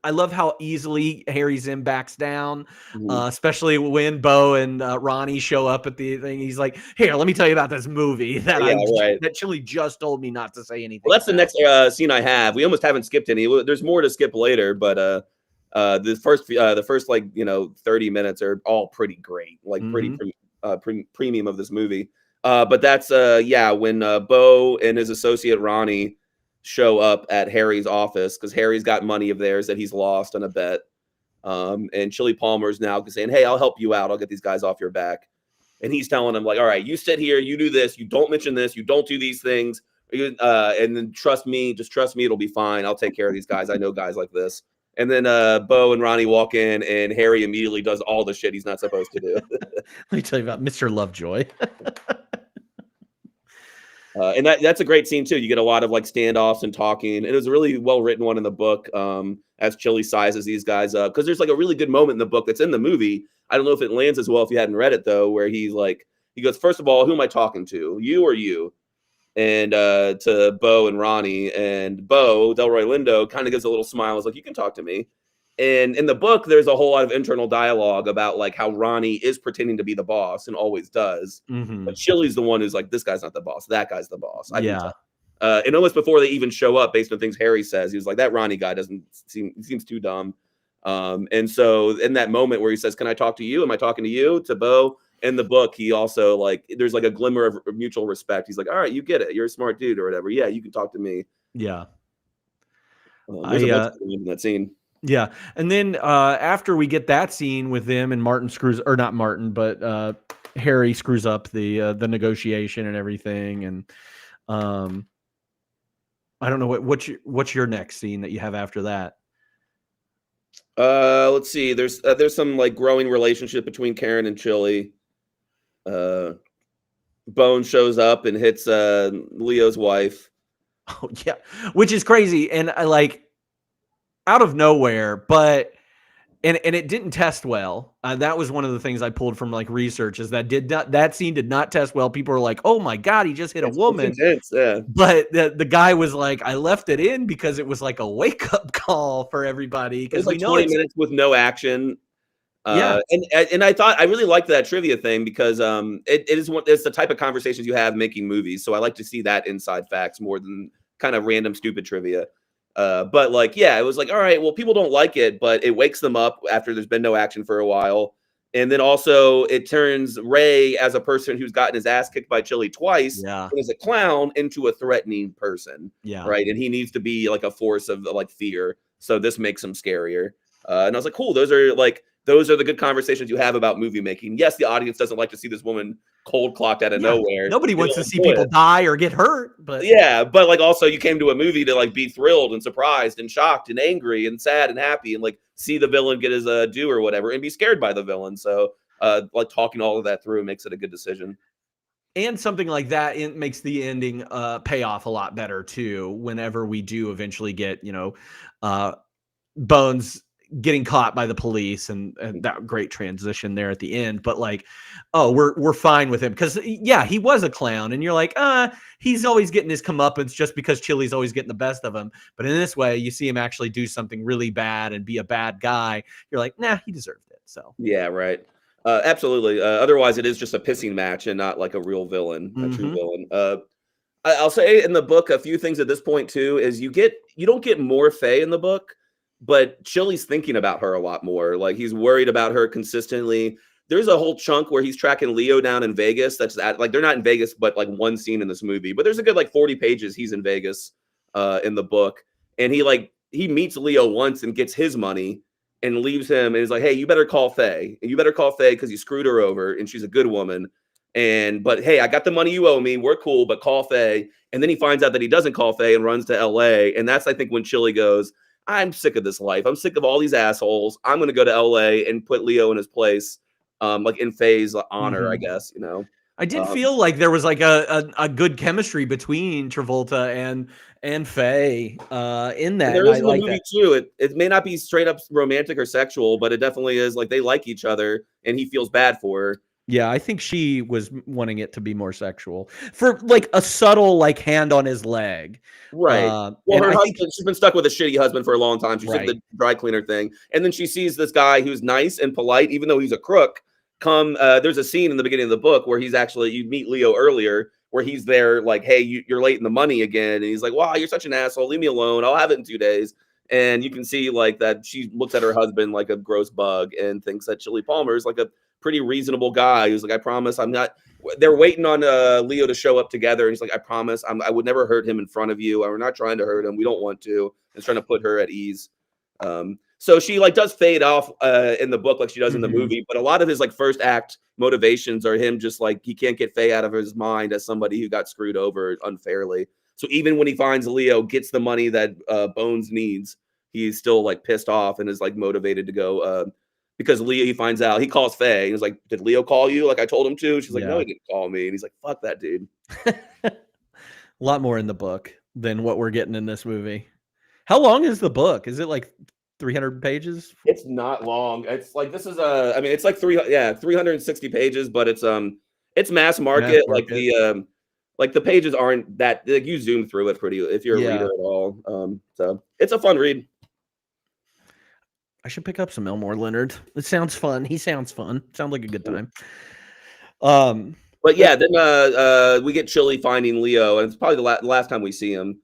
I love how easily Harry Zim backs down, especially when Bo and Ronnie show up at the thing. He's like, "Here, let me tell you about this movie that that Chili just told me not to say anything." Well, that's the next scene I have. We almost haven't skipped any. There's more to skip later, but the first like 30 minutes are all pretty great, like pretty premium of this movie. But that's when Bo and his associate Ronnie show up at Harry's office because Harry's got money of theirs that he's lost on a bet. And Chili Palmer's now saying, "Hey, I'll help you out. I'll get these guys off your back." And he's telling him like, "All right, you sit here, you do this, you don't mention this, you don't do these things, and then trust me, just trust me, it'll be fine. I'll take care of these guys. I know guys like this." And then Bo and Ronnie walk in, and Harry immediately does all the shit he's not supposed to do. Let me tell you about Mr. Lovejoy. And that's a great scene too. You get a lot of like standoffs and talking. It was a really well written one in the book as Chili sizes these guys up, because there's like a really good moment in the book that's in the movie. I don't know if it lands as well if you hadn't read it though, where he goes, "First of all, who am I talking to? You or you?" And to Bo and Ronnie, and Bo, Delroy Lindo, kind of gives a little smile. Is like, "You can talk to me." And in the book, there's a whole lot of internal dialogue about like how Ronnie is pretending to be the boss and always does. But Chili's the one who's like, "This guy's not the boss. That guy's the boss." And almost before they even show up, based on things Harry says, he was like, "That Ronnie guy seems too dumb." And so in that moment where he says, "Can I talk to you? Am I talking to you?" to Bo, in the book, he also like, there's like a glimmer of mutual respect. He's like, "All right, you get it. You're a smart dude or whatever. Yeah, you can talk to me." Yeah. There's a bunch of in that scene. Yeah. And then after we get that scene with them and Harry screws up the negotiation and everything. And I don't know what's your next scene that you have after that? Let's see. There's some like growing relationship between Karen and Chili. Bone shows up and hits Leo's wife. Oh yeah, which is crazy. And I like, out of nowhere, but and it didn't test well. That was one of the things I pulled from like research, is that scene did not test well. People were like, "Oh my god, he just hit a woman." Intense, yeah. But the guy was like, "I left it in because it was like a wake up call for everybody." Because like 20 minutes with no action. And I thought I really liked that trivia thing because it's the type of conversations you have making movies. So I like to see that inside facts more than kind of random stupid trivia. But like, yeah, it was like, all right, well, people don't like it, but it wakes them up after there's been no action for a while. And then also it turns Ray as a person who's gotten his ass kicked by Chili twice Yeah. and as a clown into a threatening person. Yeah. Right. And he needs to be like a force of like fear. So this makes him scarier. And I was like, cool. Those are the good conversations you have about movie making. Yes, the audience doesn't like to see this woman cold clocked out of nowhere. Nobody They wants to don't see enjoy people it. die or get hurt, but Yeah, but like also you came to a movie to like be thrilled and surprised and shocked and angry and sad and happy and like see the villain get his due or whatever and be scared by the villain. So like talking all of that through makes it a good decision. and something like that it makes the ending pay off a lot better too. Whenever we do eventually get, Bones getting caught by the police and that great transition there at the end, but like, oh, we're fine with him because yeah, he was a clown, and you're like, he's always getting his comeuppance just because Chili's always getting the best of him. But in this way, you see him actually do something really bad and be a bad guy. You're like, nah, he deserved it. So Yeah, right. Absolutely. Otherwise, it is just a pissing match and not like a real villain, a true villain. I'll say in the book a few things at this point too is you don't get more Faye in the book, but Chili's thinking about her a lot more. Like he's worried about her consistently. There's a whole chunk where he's tracking Leo down in Vegas. Like they're not in Vegas, but like one scene in this movie. But there's a good like 40 pages he's in Vegas in the book, and he meets Leo once and gets his money and leaves him and is like, hey, you better call Faye. And you better call Faye because you screwed her over and she's a good woman. But hey, I got the money you owe me. We're cool, but call Faye. And then he finds out that he doesn't call Faye and runs to LA. And that's, I think, when Chili goes, I'm sick of this life. I'm sick of all these assholes. I'm going to go to LA and put Leo in his place, like in Faye's honor, I guess, I did feel like there was like a good chemistry between Travolta and Faye in that. There And is I in the like movie that. too. It may not be straight up romantic or sexual, but it definitely is like they like each other and he feels bad for her. Yeah, I think she was wanting it to be more sexual for like a subtle like hand on his leg. Right. Well, And her I husband, think she's been stuck with a shitty husband for a long time. She's Right. like the dry cleaner thing. And then she sees this guy who's nice and polite, even though he's a crook. There's a scene in the beginning of the book where you meet Leo earlier, where he's there like, hey, you're late in the money again. And he's like, wow, you're such an asshole. Leave me alone. I'll have it in 2 days. And you can see like that she looks at her husband like a gross bug and thinks that Chili Palmer is like a pretty reasonable guy who's like, I promise I'm not. They're waiting on Leo to show up together. And he's like, I promise I would never hurt him in front of you. We're not trying to hurt him. We don't want to. It's trying to put her at ease. So she like does fade off in the book like she does in the movie, but a lot of his like first act motivations are him just like he can't get Faye out of his mind as somebody who got screwed over unfairly. So even when he finds Leo gets the money that Bones needs, he's still like pissed off and is like motivated to go because Leo, he finds out, he calls Faye and he's like, did Leo call you like I told him to? She's like, no, he didn't call me. And he's like, fuck that dude. a lot more in the book than what we're getting in this movie. How long is the book? Is it like 300 pages? It's not long. It's like it's like 360 pages, but it's mass market. Like the pages aren't that like you zoom through it pretty if you're a reader at all. So it's a fun read. I should pick up some Elmore Leonard. It sounds fun. He sounds fun. Sounds like a good time. But yeah, then we get Chili finding Leo, and it's probably the last time we see him.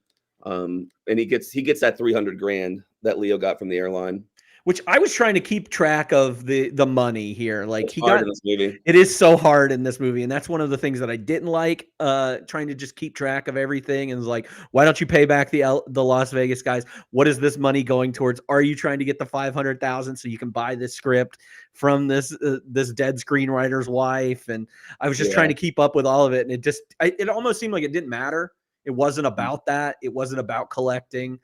And he gets that $300,000 that Leo got from the airline. Which I was trying to keep track of the money here. Like It's hard in this movie. It is so hard in this movie, and that's one of the things that I didn't like. Trying to just keep track of everything, and was like, why don't you pay back the Las Vegas guys? What is this money going towards? Are you trying to get the $500,000 so you can buy this script from this dead screenwriter's wife? And I was just trying to keep up with all of it, and it almost seemed like it didn't matter. It wasn't about that. It wasn't about collecting.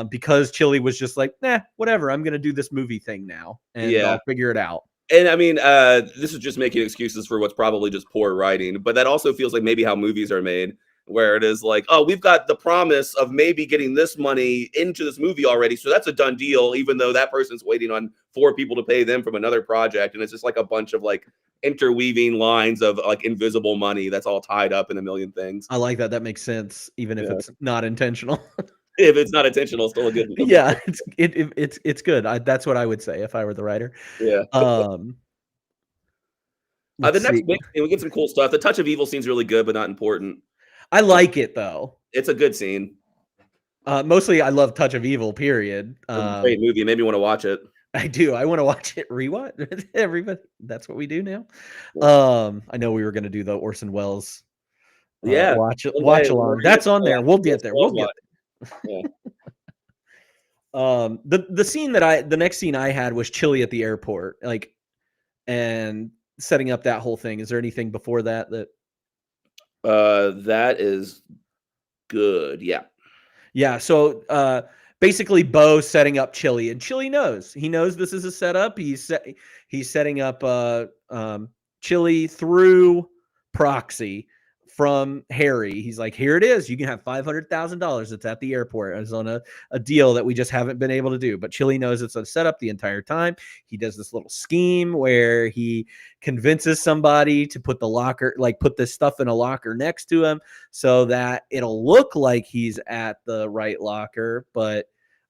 Because Chili was just like, nah, whatever. I'm going to do this movie thing now and I'll figure it out. And I mean, this is just making excuses for what's probably just poor writing, but that also feels like maybe how movies are made, where it is like, oh, we've got the promise of maybe getting this money into this movie already. So that's a done deal, even though that person's waiting on 4 people to pay them from another project. And it's just like a bunch of like interweaving lines of like invisible money that's all tied up in a million things. I like that. That makes sense, even if it's not intentional. If it's not intentional, still a good. Yeah, it's good. That's what I would say if I were the writer. Yeah. The Let's next see. big thing, we get some cool stuff. The touch of evil scene's really good, but not important. I like it though. It's a good scene. Mostly, I love Touch of Evil. Period. Great movie. It made me want to watch it. I do. I want to watch it. Rewatch. Everybody. That's what we do now. I know we were going to do the Orson Welles. Watch along. That's on there. We'll get there. We'll get there. Yeah. The next scene I had was Chili at the airport, like, and setting up that whole thing. Is there anything before that? That is good. Yeah. Yeah. So basically, Bo setting up Chili, and Chili knows. He knows this is a setup. He's setting up Chili through proxy from Harry. He's like, here it is. You can have $500,000. It's at the airport. It's on a deal that we just haven't been able to do. But Chili knows it's a setup the entire time. He does this little scheme where he convinces somebody to put put this stuff in a locker next to him so that it'll look like he's at the right locker. But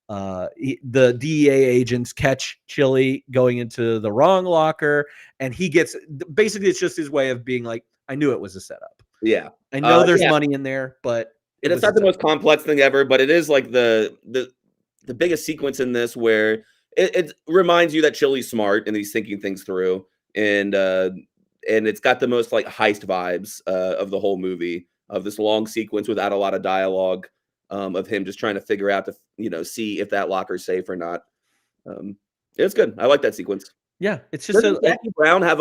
the DEA agents catch Chili going into the wrong locker. And he gets, basically, it's just his way of being like, I knew it was a setup. Yeah, I know there's money in there, but it's not the most complex thing ever. But it is like the biggest sequence in this, where it reminds you that Chili's smart and he's thinking things through, and it's got the most like heist vibes of the whole movie, of this long sequence without a lot of dialogue, of him just trying to figure out to see if that locker's safe or not. It's good. I like that sequence. Yeah, it's just Jackie Brown have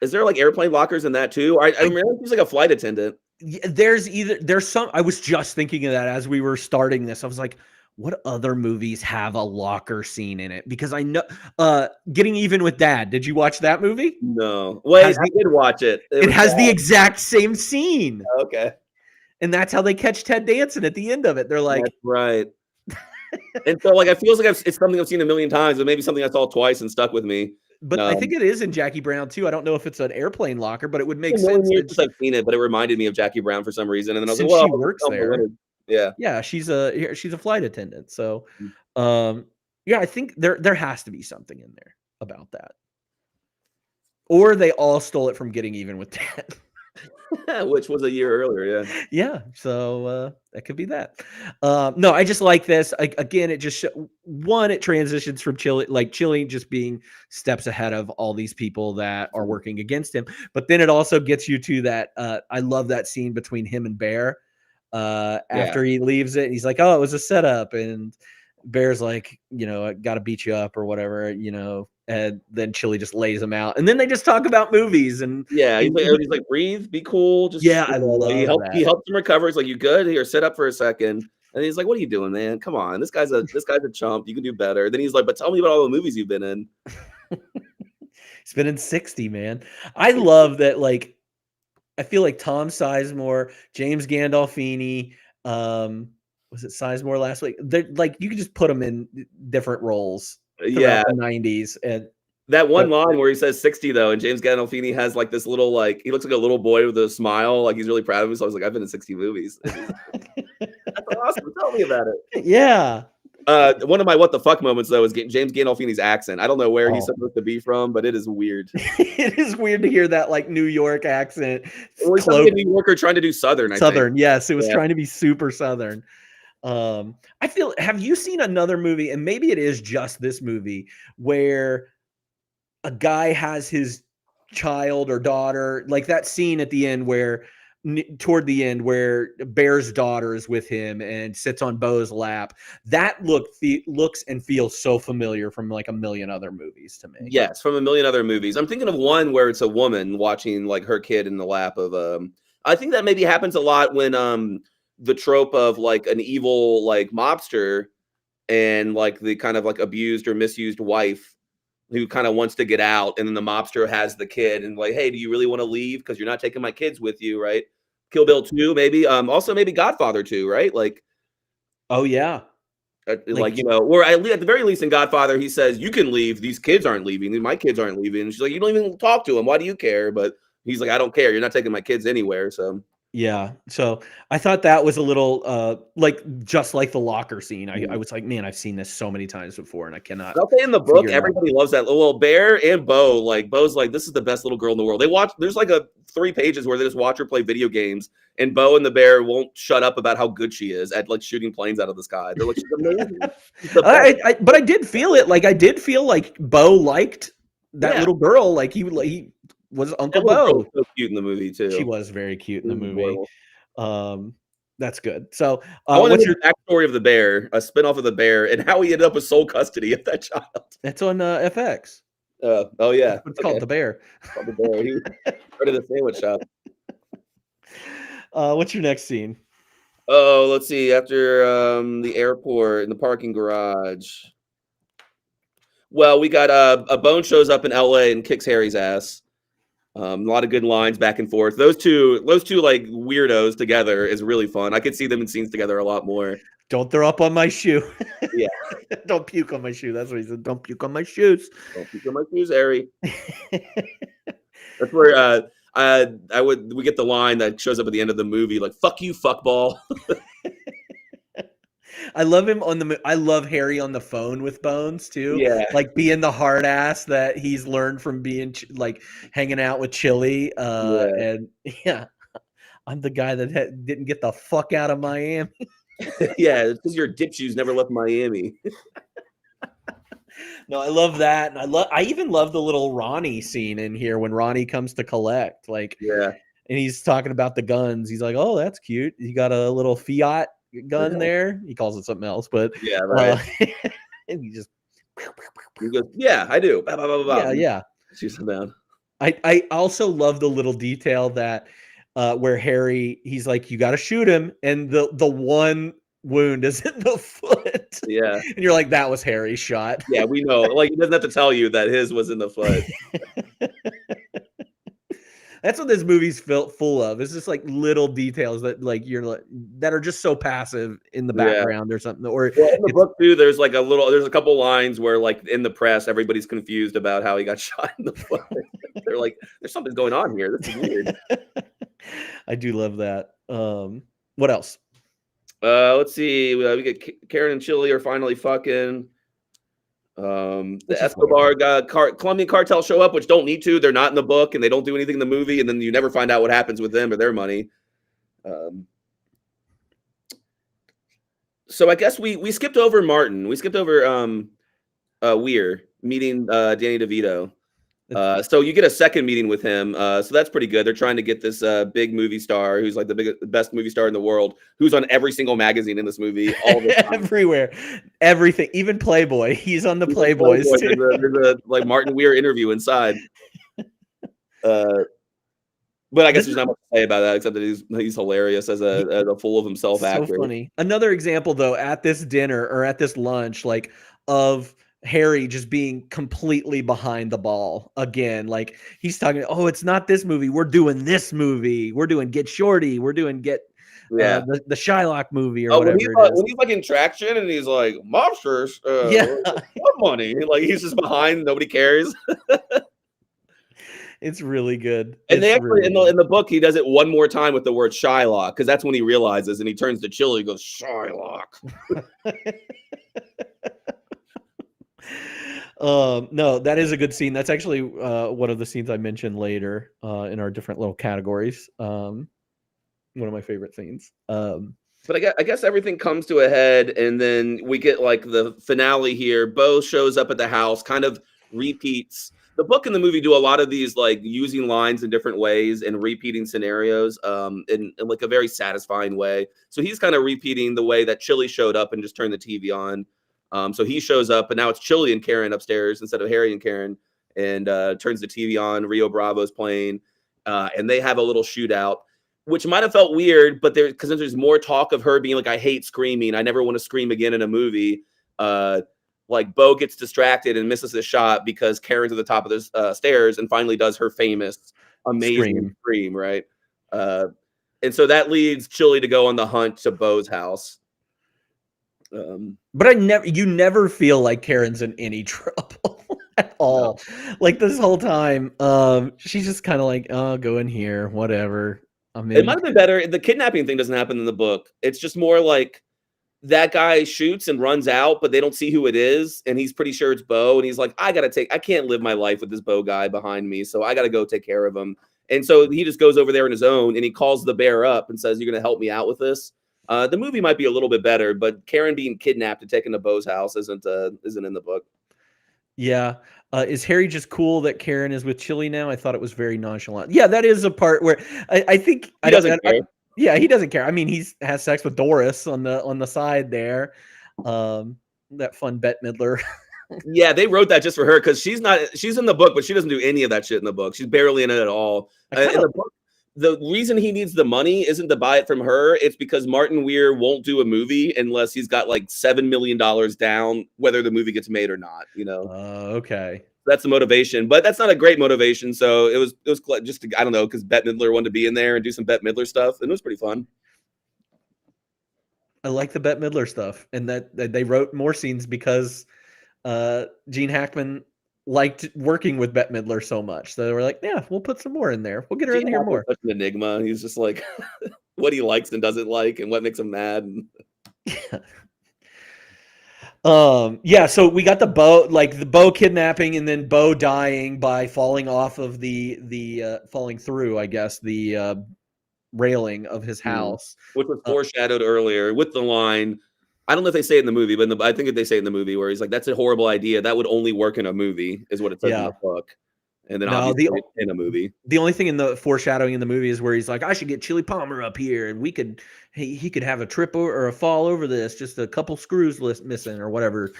is there like airplane lockers in that too? I remember he's like a flight attendant. There's some. I was just thinking of that as we were starting this. I was like, what other movies have a locker scene in it? Because I know Getting Even with Dad. Did you watch that movie? No. Wait, I did watch it. It has the exact same scene. Okay. And that's how they catch Ted Danson at the end of it. They're like, that's right. And so like it feels like it's something I've seen a million times, but maybe something I saw twice and stuck with me. But I think it is in Jackie Brown too. I don't know if it's an airplane locker, but it would make sense. Since I've seen it, but it reminded me of Jackie Brown for some reason. And then I was like, well, she works there. Yeah, she's a flight attendant. So, yeah, I think there has to be something in there about that, or they all stole it from Getting Even with Dad. Which was a year earlier. Yeah. So that could be that. No, I just like this. Again, it just it transitions from Chili just being steps ahead of all these people that are working against him. But then it also gets you to that. I love that scene between him and Bear after he leaves it. He's like, oh, it was a setup. And Bear's like, I got to beat you up or whatever, and then Chili just lays him out. And then they just talk about movies. And he's like, breathe, be cool. Just, I love he helps him recover. He's like, you good? Here, sit up for a second. And he's like, what are you doing, man? Come on. This guy's a chump. You can do better. Then he's like, but tell me about all the movies you've been in. He's been in 60, man. I love that. Like, I feel like Tom Sizemore, James Gandolfini, was it Sizemore last week? They're like, you could just put them in different roles. The 90s. And that one line where he says 60 though, and James Gandolfini has like this little, like, he looks like a little boy with a smile, like he's really proud of himself. I was like, I've been in 60 movies. That's awesome. Tell me about it. Yeah. One of my what the fuck moments though is James Gandolfini's accent. I don't know where he's supposed to be from, but it is weird. It is weird to hear that like New York accent. Well, he's like a New Yorker trying to do Southern. I think. Yes, it was trying to be super Southern. I feel, have you seen another movie, and maybe it is just this movie, where a guy has his child or daughter, like that scene at the end toward the end where Bear's daughter is with him and sits on Bo's lap? That looks and feels so familiar from like a million other movies to me. Yes, from a million other movies. I'm thinking of one where it's a woman watching like her kid in the lap of I think that maybe happens a lot when the trope of like an evil like mobster and like the kind of like abused or misused wife who kind of wants to get out, and then the mobster has the kid and like, hey, do you really want to leave because you're not taking my kids with you, right? Kill Bill 2 maybe, also maybe Godfather 2, right? Like, oh yeah, like or at the very least in Godfather he says, you can leave, these kids aren't leaving, my kids aren't leaving. And she's like, you don't even talk to them, why do you care? But he's like, I don't care, you're not taking my kids anywhere. So Yeah. So I thought that was a little like just like the locker scene. I was like, man, I've seen this so many times before, and I cannot I'll say in the book, figure it out. everybody loves that. Well, Bear and Bo, like Bo's like, this is the best little girl in the world. They watch. There's like 3 pages where they just watch her play video games, and Bo and the Bear won't shut up about how good she is at like shooting planes out of the sky. They're like, she's amazing. She's the best. But I did feel it. Like I did feel like Bo liked that little girl. Like he was Uncle That little girl Bo. was so cute in the movie too. She was very cute in the movie. Adorable. That's good. So I want to what's hear the backstory of the Bear, a spinoff of the Bear, and how he ended up with sole custody of that child. It's on FX. Oh yeah, It's called The Bear. Called the Bear. He started a sandwich shop. What's your next scene? Oh, let's see. After the airport in the parking garage. Well, we got a Bone shows up in LA and kicks Harry's ass. A lot of good lines back and forth. Those two like weirdos together is really fun. I could see them in scenes together a lot more. Don't throw up on my shoe. Yeah. Don't puke on my shoe. That's what he said. Don't puke on my shoes. Don't puke on my shoes, Harry. That's where we get the line that shows up at the end of the movie, like "fuck you, fuckball." I love him I love Harry on the phone with Bones too. Yeah, like being the hard ass that he's learned from being like hanging out with Chili. And yeah, I'm the guy that didn't get the fuck out of Miami. Yeah, it's because your dip shoes never left Miami. No, I love that, and I even love the little Ronnie scene in here when Ronnie comes to collect. Like, yeah, and he's talking about the guns. He's like, "Oh, that's cute. You got a little Fiat gun there." He calls it something else, but yeah, right. And he just he goes, "Yeah, I do." Bah, bah, bah, bah. Yeah. Shoots him down. I also love the little detail that where Harry, he's like, "You got to shoot him," and the one wound is in the foot. Yeah, and you're like, "That was Harry's shot." Yeah, we know. Like, he doesn't have to tell you that his was in the foot. That's what this movie's full of. It's just like little details that that are just so passive in the background or something. Or in the book too, there's a couple lines where like in the press, everybody's confused about how he got shot in the foot. They're like, "There's something going on here. This is weird." I do love that. What else? Let's see. We get Karen and Chili are finally fucking. The Escobar Colombian cartel show up, which don't need to. They're not in the book, and they don't do anything in the movie, and then you never find out what happens with them or their money. So I guess we skipped over Martin. We skipped over Weir meeting Danny DeVito. So you get a second meeting with him. So that's pretty good. They're trying to get this big movie star who's like the best movie star in the world, who's on every single magazine in this movie, all the time. Everywhere, everything, even Playboy. He's on the Playboys too. There's a like Martin Weir interview inside. But I guess there's not much to say about that except that he's hilarious as a full of himself actor. So funny. Another example though, at this dinner or at this lunch, like of Harry just being completely behind the ball again. Like he's talking, "Oh, it's not this movie. We're doing this movie. We're doing Get Shorty. We're doing the Shylock movie or whatever." When he's like in Traction and he's like, "Mobsters, what money?" Like he's just behind, nobody cares. It's really good. And they actually in the book he does it one more time with the word Shylock because that's when he realizes and he turns to Chili and goes, "Shylock." No, that is a good scene. That's actually one of the scenes I mentioned later in our different little categories. One of my favorite scenes. But I guess everything comes to a head, and then we get like the finale here. Bo shows up at the house, kind of repeats. The book and the movie do a lot of these like using lines in different ways and repeating scenarios in like a very satisfying way. So he's kind of repeating the way that Chili showed up and just turned the TV on. So he shows up, and now it's Chili and Karen upstairs instead of Harry and Karen, and turns the TV on. Rio Bravo's playing, and they have a little shootout, which might have felt weird, but because there's more talk of her being like, "I hate screaming. I never want to scream again in a movie." Like Bo gets distracted and misses the shot because Karen's at the top of the stairs and finally does her famous, amazing scream, right? And so that leads Chili to go on the hunt to Bo's house. But you never feel like Karen's in any trouble at all. No. Like this whole time, she's just kind of like, "Oh, go in here, whatever." I It mean, might have been better. The kidnapping thing doesn't happen in the book. It's just more like that guy shoots and runs out, but they don't see who it is, and he's pretty sure it's Bo, and he's like, I can't live my life with this Bo guy behind me, so I gotta go take care of him. And so he just goes over there on his own, and he calls the bear up and says, "You're gonna help me out with this." The movie might be a little bit better, but Karen being kidnapped and taken to Bo's house isn't in the book. yeah. Is Harry just cool that Karen is with Chili now? I thought it was very nonchalant. Yeah, that is a part where I think He doesn't care. Yeah, he doesn't care. I mean, has sex with Doris on the side there. That fun Bette Midler. Yeah, they wrote that just for her because she's in the book, but she doesn't do any of that shit in the book. She's barely in it at all. In the book, the reason he needs the money isn't to buy it from her. It's because Martin Weir won't do a movie unless he's got like $7 million down, whether the movie gets made or not. Okay. That's the motivation, but that's not a great motivation. So it was just I don't know, because Bette Midler wanted to be in there and do some Bette Midler stuff, and it was pretty fun. I like the Bette Midler stuff, and that they wrote more scenes because Gene Hackman liked working with Bette Midler so much. So they were like, yeah, we'll put some more in there. We'll get her in here more. Such an enigma. He's just like what he likes and doesn't like, and what makes him mad. Yeah, so we got the Bo kidnapping, and then Bo dying by falling off of the falling through, I guess, the railing of his house, which was foreshadowed earlier with the line. I don't know if they say it in the movie, but I think they say it in the movie where he's like, "That's a horrible idea. That would only work in a movie," is what it says in the book. And then obviously in a movie. The only thing in the foreshadowing in the movie is where he's like, I should get Chili Palmer up here, and he could have a trip or a fall over this, just a couple screws missing or whatever.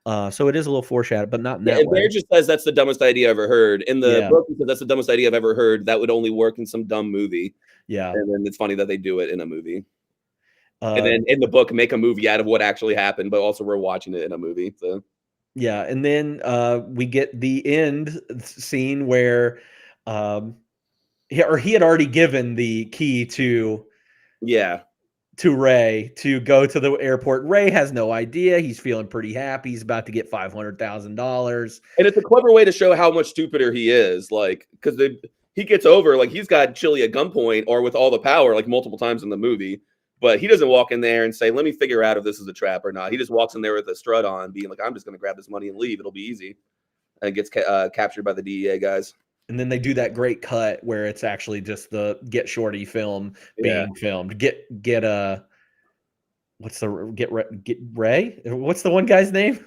So it is a little foreshadowed, but not in that way. Bear just says that's the dumbest idea I've ever heard. In the book, he says that's the dumbest idea I've ever heard. That would only work in some dumb movie. Yeah. And then it's funny that they do it in a movie. And then in the book, make a movie out of what actually happened, but also we're watching it in a movie. So yeah, and then we get the end scene where he had already given the key to Ray to go to the airport. Ray has no idea. He's feeling pretty happy. He's about to get $500,000. And it's a clever way to show how much stupider he is, like, because he gets over, like, he's got Chili at gunpoint or with all the power, like, multiple times in the movie. But he doesn't walk in there and say, let me figure out if this is a trap or not. He just walks in there with a strut on, being like, I'm just going to grab this money and leave. It'll be easy. And gets captured by the DEA guys. And then they do that great cut where it's actually just the Get Shorty film being filmed. Get Ray? What's the one guy's name?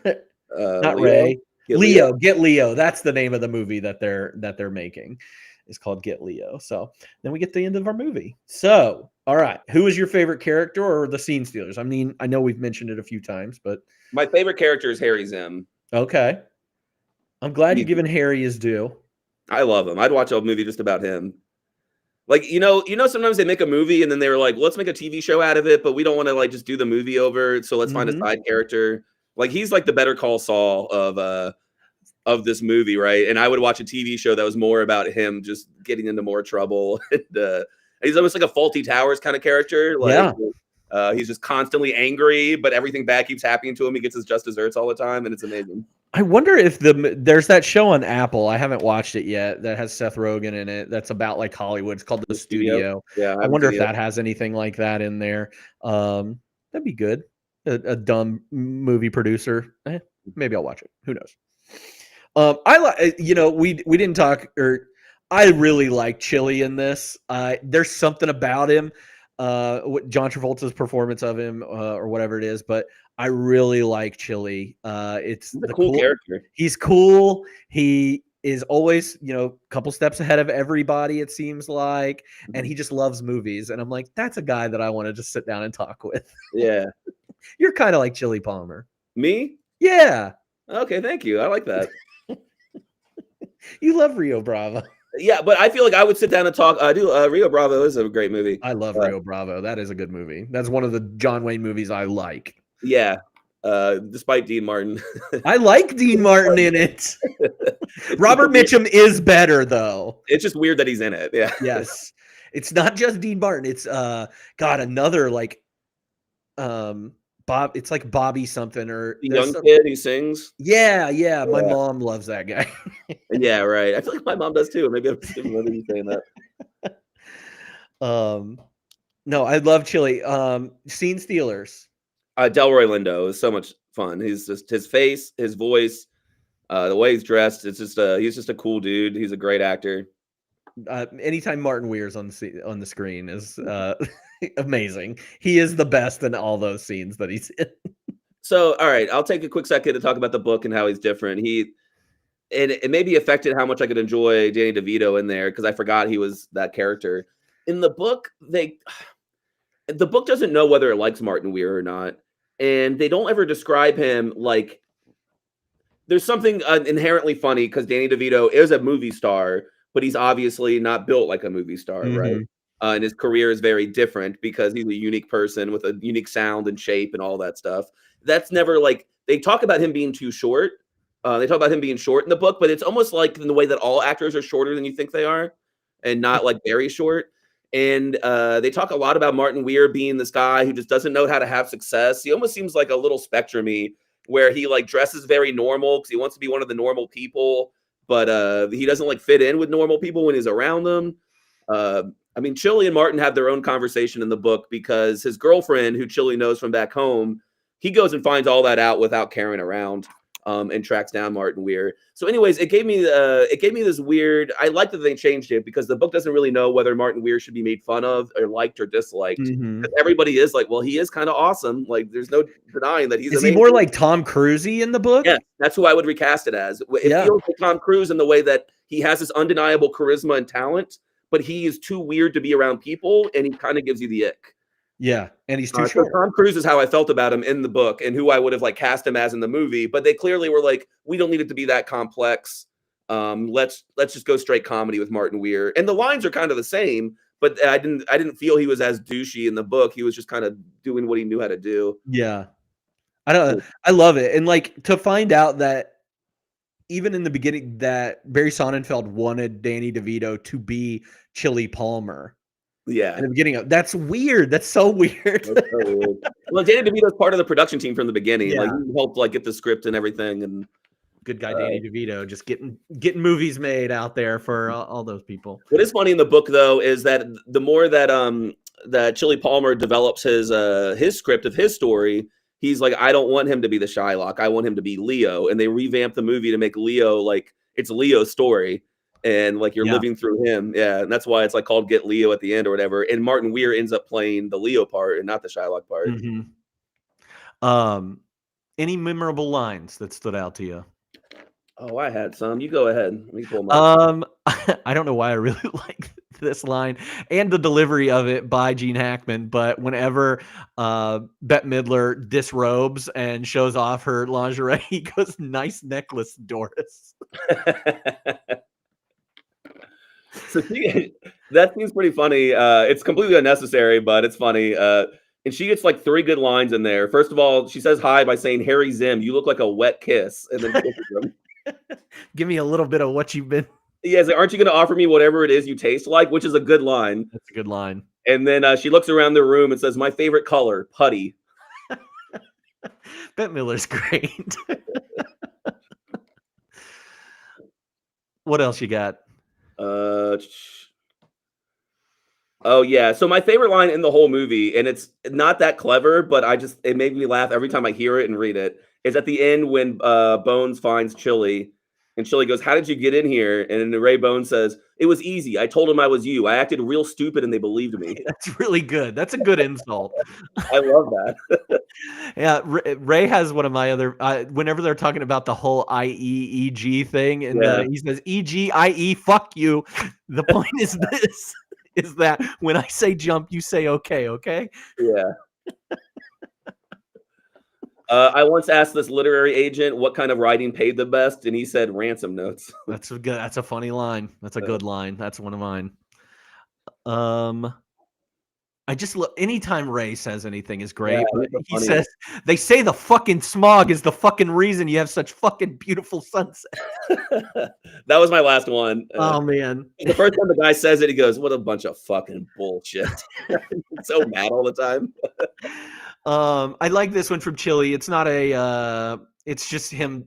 Not Leo? Ray. Leo. Get Leo. That's the name of the movie that they're making. It's called Get Leo. So then we get to the end of our movie. So, all right. Who is your favorite character or the scene stealers? I mean, I know we've mentioned it a few times, but my favorite character is Harry Zim. Okay. I'm glad you've given Harry his due. I love him. I'd watch a movie just about him. Like, sometimes they make a movie and then they were like, let's make a TV show out of it, but we don't want to like just do the movie over. So let's find a side character. Like, he's like the Better Call Saul of this movie, right? And I would watch a TV show that was more about him just getting into more trouble. And he's almost like a Faulty Towers kind of character. Like, he's just constantly angry, but everything bad keeps happening to him. He gets his just desserts all the time, and it's amazing. I wonder if there's that show on Apple. I haven't watched it yet. That has Seth Rogen in it. That's about like Hollywood. It's called The Studio. Yeah, I wonder if that has anything like that in there. That'd be good. A dumb movie producer. Maybe I'll watch it. Who knows? I like. We didn't talk. Or I really like Chili in this. There's something about him. John Travolta's performance of him, or whatever it is, but I really like Chili. He's a cool character. He's cool. He is always, a couple steps ahead of everybody, it seems like, and he just loves movies. And I'm like, that's a guy that I want to just sit down and talk with. Yeah. You're kind of like Chili Palmer. Me? Yeah. Okay, thank you. I like that. You love Rio Bravo. Yeah, but I feel like I would sit down and talk. I do. Rio Bravo is a great movie. I love Rio Bravo. That is a good movie. That's one of the John Wayne movies I like. Yeah, despite Dean Martin. I like Dean Martin in it. Robert Mitchum is better, though. It's just weird that he's in it. Yeah. Yes. It's not just Dean Martin. It's another like Bob. It's like Bobby something or the young kid who sings. Yeah. My mom loves that guy. Yeah, right. I feel like my mom does too. Maybe I'm you saying that. No, I love Chili. Scene stealers. Delroy Lindo is so much fun. He's just his face, his voice, the way he's dressed. It's just he's just a cool dude. He's a great actor. Anytime Martin Weir's on the screen is amazing. He is the best in all those scenes that he's in. So, all right, I'll take a quick second to talk about the book and how he's different. It maybe affected how much I could enjoy Danny DeVito in there because I forgot he was that character. In the book, the book doesn't know whether it likes Martin Weir or not, and they don't ever describe him like. There's something inherently funny because Danny DeVito is a movie star, but he's obviously not built like a movie star, right? And his career is very different because he's a unique person with a unique sound and shape and all that stuff. That's never like they talk about him being too short. They talk about him being short in the book, but it's almost like in the way that all actors are shorter than you think they are, and not like very short. And they talk a lot about Martin Weir being this guy who just doesn't know how to have success. He almost seems like a little Spectrum-y, where he like dresses very normal because he wants to be one of the normal people, but he doesn't like fit in with normal people when he's around them. I mean, Chili and Martin have their own conversation in the book because his girlfriend, who Chili knows from back home, he goes and finds all that out without caring around. And tracks down Martin Weir. So, anyways, it gave me this weird. I like that they changed it because the book doesn't really know whether Martin Weir should be made fun of or liked or disliked. Everybody is like, well, he is kind of awesome. Like, there's no denying that he's. Is he more like Tom Cruise-y in the book? Yeah, that's who I would recast it as. It feels like Tom Cruise in the way that he has this undeniable charisma and talent, but he is too weird to be around people, and he kind of gives you the ick. Yeah, and he's too short. So Tom Cruise is how I felt about him in the book and who I would have like cast him as in the movie, but they clearly were like, we don't need it to be that complex. Let's just go straight comedy with Martin Weir. And the lines are kind of the same, but I didn't feel he was as douchey in the book. He was just kind of doing what he knew how to do. Yeah. I love it. And like to find out that even in the beginning that Barry Sonnenfeld wanted Danny DeVito to be Chili Palmer. Yeah, in the beginning of that's weird. That's so weird. Well, Danny DeVito's part of the production team from the beginning. Yeah. Like he helped like get the script and everything. And good guy Danny DeVito just getting movies made out there for all those people. What is funny in the book though is that the more that that Chili Palmer develops his script of his story, he's like, I don't want him to be the Shylock. I want him to be Leo. And they revamp the movie to make Leo like it's Leo's story. And like you're living through him. Yeah. And that's why it's like called Get Leo at the end or whatever. And Martin Weir ends up playing the Leo part and not the Shylock part. Any memorable lines that stood out to you? Oh, I had some. You go ahead. Let me pull them up. I don't know why I really like this line and the delivery of it by Gene Hackman, but whenever Bette Midler disrobes and shows off her lingerie, he goes, "Nice necklace, Doris." So that seems pretty funny. It's completely unnecessary, but it's funny. And she gets like 3 good lines in there. First of all, she says hi by saying, "Harry Zim, you look like a wet kiss." And then kisses him. Give me a little bit of what you've been. Yeah, like, aren't you going to offer me whatever it is you taste like? Which is a good line. That's a good line. And then she looks around the room and says, "My favorite color, putty." Bette Midler's great. What else you got? Oh yeah. So my favorite line in the whole movie, and it's not that clever, but it made me laugh every time I hear it and read it, is at the end when Bones finds Chili, and Chili goes, "How did you get in here?" And then Ray Bones says, "It was easy. I told him I was you. I acted real stupid and they believed me." That's really good. That's a good insult. I love that. Yeah, Ray has one of my other. Whenever they're talking about the whole IEEG thing, and he says EGIE, fuck you. The point is this: is that when I say jump, you say okay, okay? Yeah. I once asked this literary agent what kind of writing paid the best, and he said ransom notes. That's a good. That's a funny line. That's a good line. That's one of mine. I just look anytime Ray says anything is great. Yeah, he says they say the fucking smog is the fucking reason you have such fucking beautiful sunsets. That was my last one. Oh man. The first time the guy says it, he goes, "What a bunch of fucking bullshit." So mad all the time. I like this one from Chili. It's not a it's just him,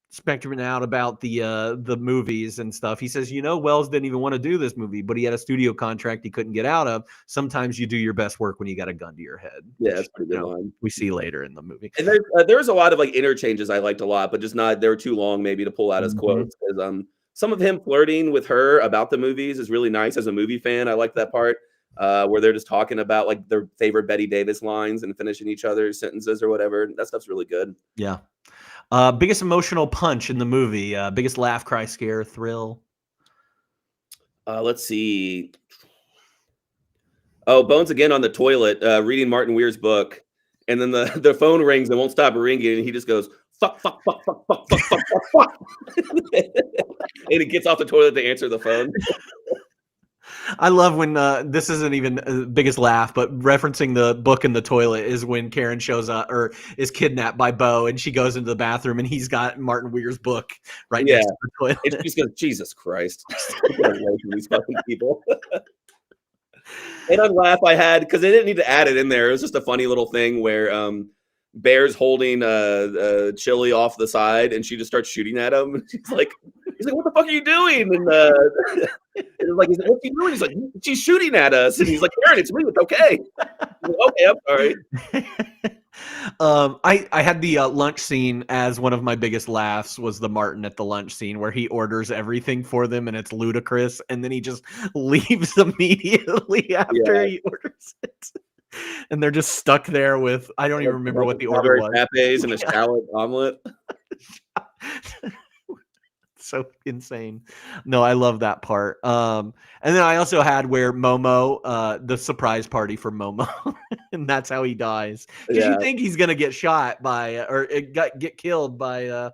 spectrum out about the movies and stuff. He says, Wells didn't even want to do this movie, but he had a studio contract he couldn't get out of. Sometimes you do your best work when you got a gun to your head. Yeah, that's a pretty good line. We see later in the movie. And there's a lot of like interchanges I liked a lot, but just not, they were too long maybe to pull out as quotes. Because some of him flirting with her about the movies is really nice as a movie fan. I like that part where they're just talking about like their favorite Betty Davis lines and finishing each other's sentences or whatever. That stuff's really good. Yeah. Biggest emotional punch in the movie, biggest laugh, cry, scare, thrill. Let's see. Oh, Bones again on the toilet, reading Martin Weir's book. And then the phone rings and won't stop ringing. And he just goes, fuck, fuck, fuck, fuck, fuck, fuck, fuck, fuck, fuck. And he gets off the toilet to answer the phone. I love when this isn't even biggest laugh, but referencing the book in the toilet is when Karen shows up or is kidnapped by Bo, and she goes into the bathroom and he's got Martin Weir's book right next to the toilet. And she just goes, Jesus Christ. These fucking people. And on laugh I had, because they didn't need to add it in there. It was just a funny little thing where Bear's holding Chili off the side and she just starts shooting at him. He's like, what the fuck are you doing? And like, he's like, what's he doing? He's like, she's shooting at us. And he's like, Karen, it's me. It's okay. Like, okay, I'm sorry. I had the lunch scene as one of my biggest laughs was the Martin at the lunch scene where he orders everything for them and it's ludicrous. And then he just leaves immediately after he orders it. And they're just stuck there with, I don't even remember what the order was. Papes and a shallot omelet. So insane. No, I love that part. And then I also had where Momo, the surprise party for Momo, and that's how he dies. Because you think he's gonna get shot by or get killed by.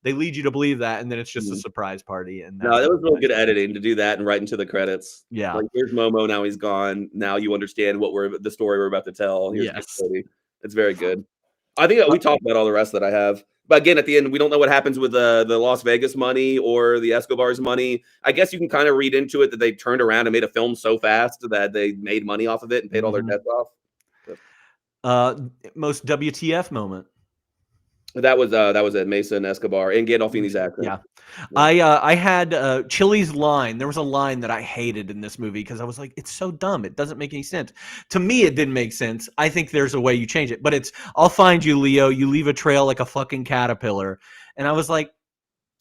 They lead you to believe that, and then it's just a surprise party. And no, that was really good editing to do that and right into the credits. Yeah, like here's Momo. Now he's gone. Now you understand the story we're about to tell. Here's it's very good. I think we talked about all the rest that I have. But again, at the end, we don't know what happens with the Las Vegas money or the Escobar's money. I guess you can kind of read into it that they turned around and made a film so fast that they made money off of it and paid all their debts off. Most WTF moment. That was at Mesa and Escobar and Gandolfini's accent. Yeah. I had Chili's line. There was a line that I hated in this movie because I was like, it's so dumb. It doesn't make any sense. To me, it didn't make sense. I think there's a way you change it. But it's, I'll find you, Leo. You leave a trail like a fucking caterpillar. And I was like,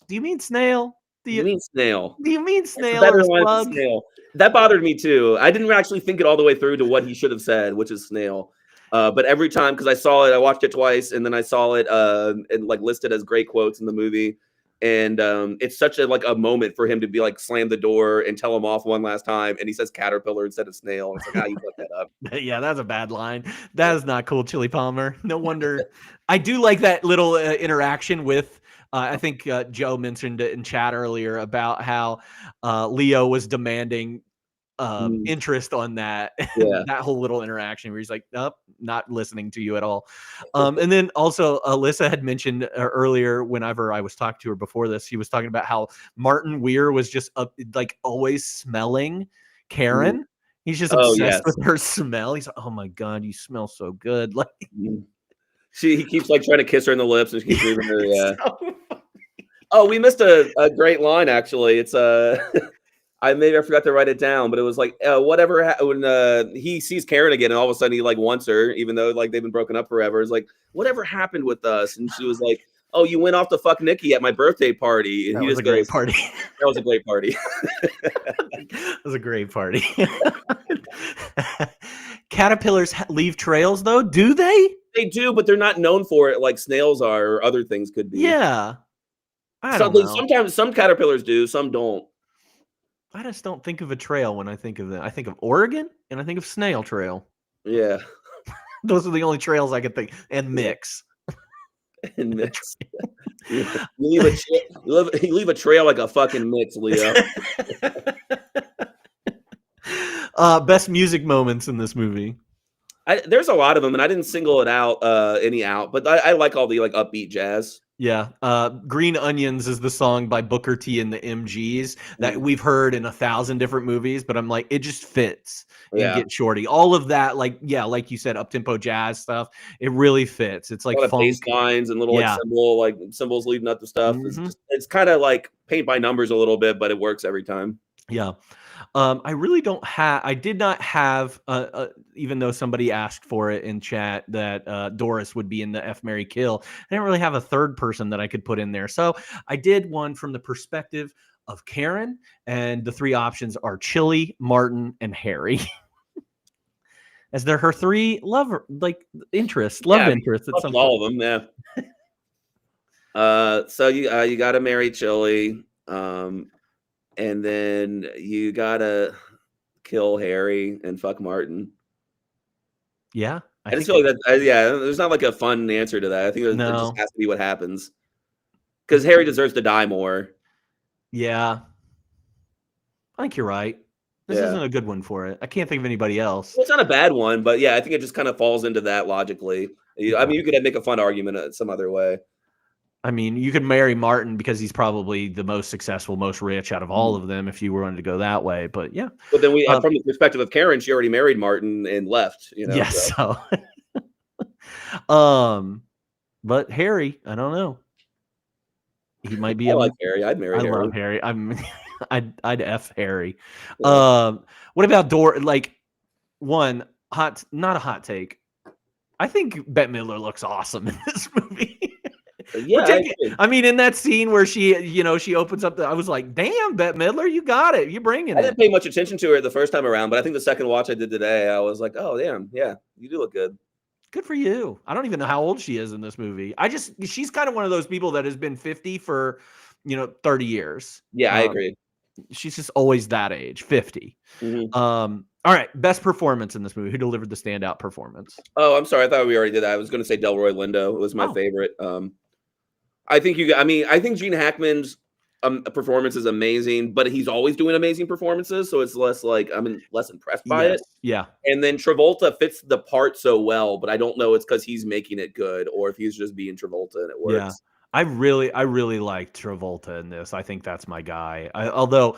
do you mean snail? Do you mean snail? Do you mean snail or slug? Snail. That bothered me too. I didn't actually think it all the way through to what he should have said, which is snail. But every time, because I saw it, I watched it twice, and then I saw it and like listed as great quotes in the movie. And it's such a moment for him to be like slam the door and tell him off one last time, and he says caterpillar instead of snail. It's like, how you fucked that up? Yeah, that's a bad line. That is not cool, Chili Palmer. No wonder. I do like that little interaction with. I think Joe mentioned it in chat earlier about how Leo was demanding interest on that. That whole little interaction where he's like, nope, not listening to you at all. And then also Alyssa had mentioned earlier, whenever I was talking to her before this, she was talking about how Martin Weir was just like always smelling Karen. He's just obsessed with her smell. He's like, oh my God, you smell so good. Like he keeps like trying to kiss her in the lips and she keeps leaving her. Yeah. Oh, we missed a great line actually. It's I forgot to write it down, but it was like whatever when he sees Karen again, and all of a sudden he like wants her, even though like they've been broken up forever. It's like, whatever happened with us? And she was like, oh, you went off to fuck Nikki at my birthday party. And that was a great party. That was a great party. That was a great party. Caterpillars leave trails though, do they? They do, but they're not known for it like snails are or other things could be. Yeah. I don't know. Sometimes some caterpillars do, some don't. I just don't think of a trail when I think of that. I think of Oregon and I think of snail trail. Yeah. Those are the only trails I could think. And mix. And mix. You leave a trail like a fucking mix, Leo. Best music moments in this movie. There's a lot of them, and I didn't single it out, but I like all the like upbeat jazz. Yeah. Green Onions is the song by Booker T and the MGs that we've heard in 1,000 different movies, but I'm like, it just fits in Yeah. Get Shorty. All of that, like, yeah, like you said, up-tempo jazz stuff, it really fits. It's A like lot of bass funk. lines and little Yeah. symbols leading up to stuff. Mhm. It's kind of like paint by numbers a little bit, but it works every time. Yeah. I did not have, even though somebody asked for it in chat that Doris would be in the F, Marry, Kill. I didn't really have a third person that I could put in there. So I did one from the perspective of Karen, and the three options are Chili, Martin, and Harry. As they're her three love interests. At some All point. of them, yeah. So you got to marry Chili, and then you gotta kill Harry and fuck Martin. Yeah. I just feel like that. Yeah, there's not like a fun answer to that. I think it No. just has to be what happens. Because Harry deserves to die more. Yeah. I think you're right. This isn't a good one for it. I can't think of anybody else. Well, it's not a bad one, but yeah, I think it just kind of falls into that logically. I mean, you could make a fun argument some other way. I mean, you could marry Martin because he's probably the most successful, most rich out of all of them if you wanted to go that way. But yeah. But then from the perspective of Karen, she already married Martin and left. Yes. So. But Harry, I don't know. He might be. I like Harry. I'd marry Harry. I love Harry. I'd F Harry. Yeah. What about not a hot take. I think Bette Midler looks awesome in this movie. Yeah, I mean, in that scene where she opens up I was like, damn, Bette Midler, you got it. You're bringing it. I didn't pay much attention to her the first time around, but I think the second watch I did today, I was like, oh, damn. Yeah, you do look good. Good for you. I don't even know how old she is in this movie. She's kind of one of those people that has been 50 for, 30 years. Yeah, I agree. She's just always that age, 50. Mm-hmm. All right, best performance in this movie. Who delivered the standout performance? Oh, I'm sorry. I thought we already did that. I was going to say Delroy Lindo. It was my favorite. I think I think Gene Hackman's performance is amazing, but he's always doing amazing performances, so it's less like I'm less impressed by it. Yeah. And then Travolta fits the part so well, but I don't know it's because he's making it good or if he's just being Travolta and it works. Yeah. I really like Travolta in this. I think that's my guy. Although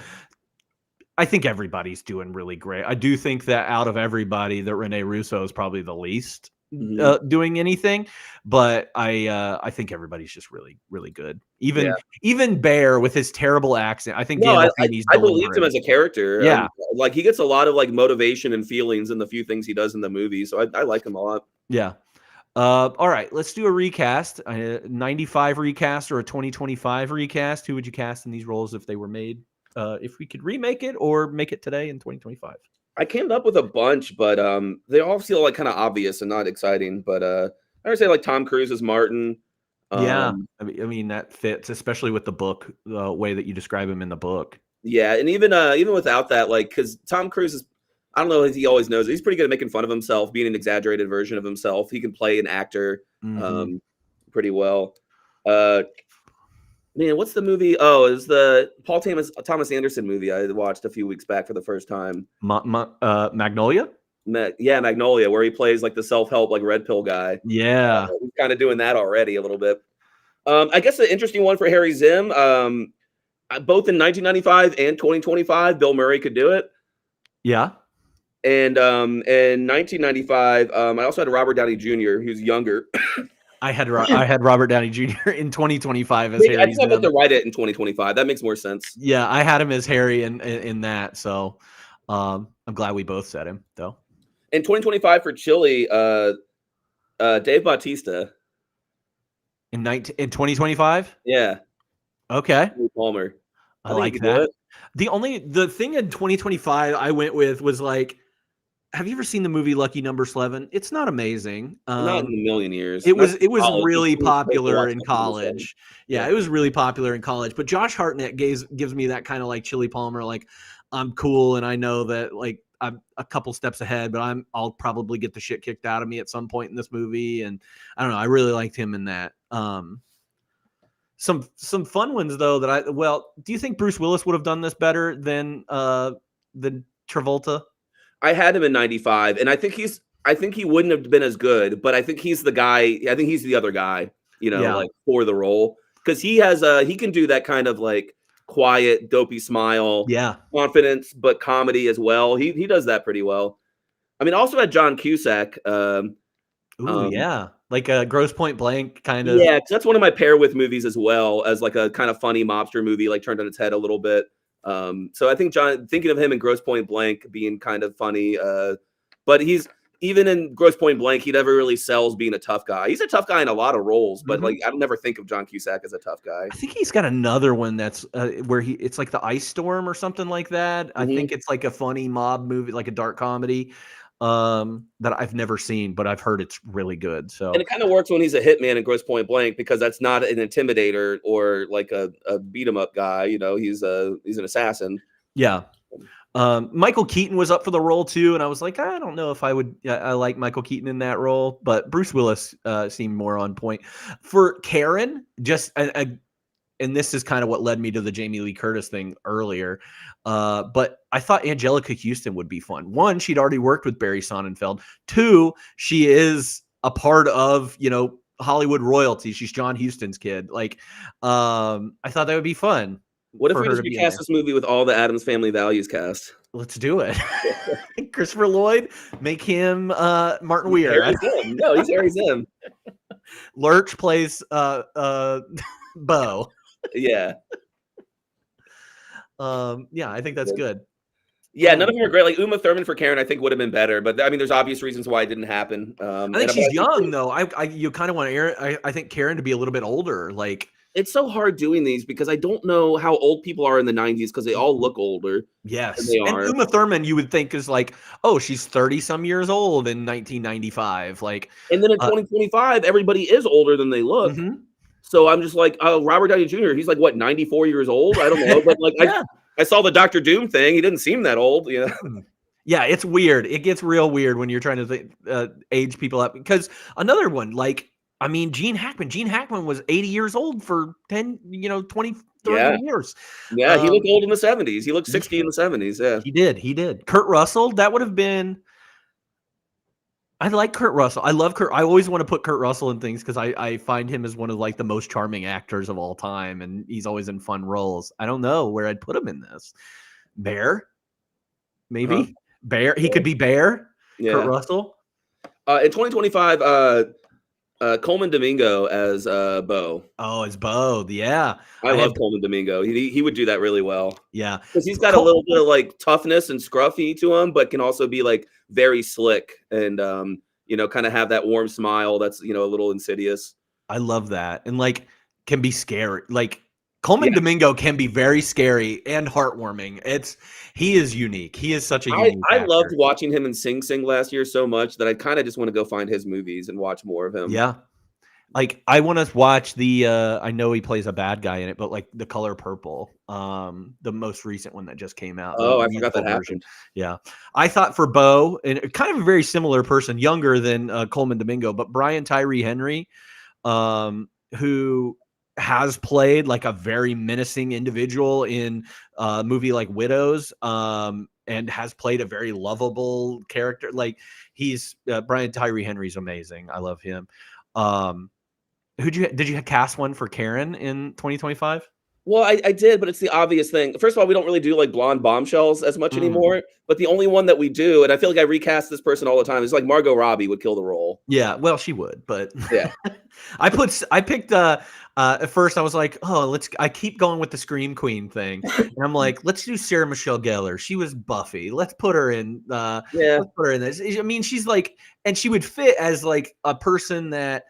I think everybody's doing really great. I do think that out of everybody, that Rene Russo is probably the least doing anything, but I think everybody's just really, really good. Even Bear with his terrible accent. I think I believed him as a character. Yeah, like he gets a lot of like motivation and feelings in the few things he does in the movie, so I like him a lot. Yeah. All right, let's do a recast. 95 recast or a 2025 recast. Who would you cast in these roles if they were made? If we could remake it or make it today in 2025. I came up with a bunch, but they all feel like kind of obvious and not exciting. But I would say like Tom Cruise as Martin. Yeah, I mean that fits, especially with the book, the way that you describe him in the book. Yeah, and even without that, like because Tom Cruise is, I don't know if he always knows it. He's pretty good at making fun of himself, being an exaggerated version of himself. He can play an actor pretty well. Man, what's the movie? Oh, it's the Paul Thomas Anderson movie I watched a few weeks back for the first time. Magnolia? Yeah, Magnolia, where he plays like the self-help, like red pill guy. Yeah. He's kind of doing that already a little bit. I guess the interesting one for Harry Zim, both in 1995 and 2025, Bill Murray could do it. Yeah. And in 1995, I also had Robert Downey Jr., who's younger. I had Robert Downey Jr. in 2025 as Harry. I just have to write it in 2025. That makes more sense. Yeah, I had him as Harry in that. So I'm glad we both said him though. In 2025 for Chile, Dave Bautista. In 2025? Yeah. Okay. Palmer. I like that. The thing in 2025 I went with was like, have you ever seen the movie Lucky Number 11? It's not amazing. Not in a million years. It was really popular in college. Yeah, it was really popular in college. But Josh Hartnett gives me that kind of like Chili Palmer, like I'm cool and I know that like I'm a couple steps ahead, but I'll probably get the shit kicked out of me at some point in this movie. And I don't know, I really liked him in that. Some fun ones though do you think Bruce Willis would have done this better than Travolta? I had him in 95, and I think he wouldn't have been as good, but I think he's the guy. I think he's the other guy. Yeah. like for the role, because he can do that kind of like quiet, dopey smile, Yeah. confidence, but comedy as well. He does that pretty well. I mean, also had John Cusack. Ooh, yeah. Like a Gross Point Blank kind of. Yeah, 'cause that's one of my pair with movies as well, as like a kind of funny mobster movie, like turned on its head a little bit. So I think thinking of him in Gross Point Blank being kind of funny, but he's even in Gross Point Blank, he never really sells being a tough guy. He's a tough guy in a lot of roles, but like I don't never think of John Cusack as a tough guy. I think he's got another one that's where it's like the Ice Storm or something like that. I think it's like a funny mob movie, like a dark comedy that I've never seen, but I've heard it's really good. So And it kind of works when he's a hitman in Gross Point Blank, because that's not an intimidator or like a beat 'em up guy. He's an assassin. yeah. Michael Keaton was up for the role too, and I was like, I don't know if I would. I like Michael Keaton in that role, but Bruce Willis seemed more on point for Karen. And this is kind of what led me to the Jamie Lee Curtis thing earlier. But I thought Angelica Houston would be fun. One, she'd already worked with Barry Sonnenfeld. Two, she is a part of, Hollywood royalty. She's John Huston's kid. Like, I thought that would be fun. What if we just recast this movie with all the Addams Family Values cast? Let's do it. Christopher Lloyd, make him Martin Weir. Harry Zim. No, he's Harry Zim. Lurch plays Bo. Yeah. Yeah, I think that's good. Yeah, none of them are great. Like Uma Thurman for Karen, I think would have been better, but I mean, there's obvious reasons why it didn't happen. I think she's young though. You kind of want I think Karen to be a little bit older. Like, it's so hard doing these because I don't know how old people are in the 90s because they all look older. Yes. Than they and are. Uma Thurman, you would think is like, oh, she's 30 some years old in 1995. Like, and then in 2025, everybody is older than they look. So I'm just like, Robert Downey Jr., he's like, what, 94 years old? I don't know. But like, I saw the Dr. Doom thing. He didn't seem that old. Yeah, it's weird. It gets real weird when you're trying to age people up. Because another one, like, I mean, Gene Hackman was 80 years old for 10, 20, 30 years. Yeah, he looked old in the 70s. He looked 60 in the 70s. Yeah, he did. Kurt Russell, that would have been. I like Kurt Russell. I love Kurt. I always want to put Kurt Russell in things because I find him as one of like the most charming actors of all time, and he's always in fun roles. I don't know where I'd put him in this. Bear, maybe Bear. He could be Bear. Yeah. Kurt Russell. In 2025, Coleman Domingo as Bo. Oh, as Bo. Yeah, I love Coleman Domingo. He would do that really well. Yeah, because he's got a little bit of like toughness and scruffy to him, but can also be like very slick and kind of have that warm smile that's a little insidious. I love that, and like can be scary. Like Coleman Domingo can be very scary and heartwarming. He is unique. He is such a unique I loved watching him in Sing Sing last year so much that I kind of just want to go find his movies and watch more of him. Yeah. Like I want to watch I know he plays a bad guy in it, but like The Color Purple, the most recent one that just came out. Oh, I forgot that happened. Yeah. I thought for Bo, and kind of a very similar person, younger than Coleman Domingo, but Brian Tyree Henry, who has played like a very menacing individual in a movie like Widows, and has played a very lovable character. Like he's Brian Tyree Henry's amazing. I love him. Did you cast one for Karen in 2025? Well, I did, but it's the obvious thing. First of all, we don't really do like blonde bombshells as much anymore. But the only one that we do, and I feel like I recast this person all the time, is like Margot Robbie would kill the role. Yeah, well, she would, but yeah, I picked. At first, I was like, oh, I keep going with the Scream Queen thing, and I'm like, let's do Sarah Michelle Gellar. She was Buffy. Let's put her in. Let's put her in this. I mean, she's like, and she would fit as like a person that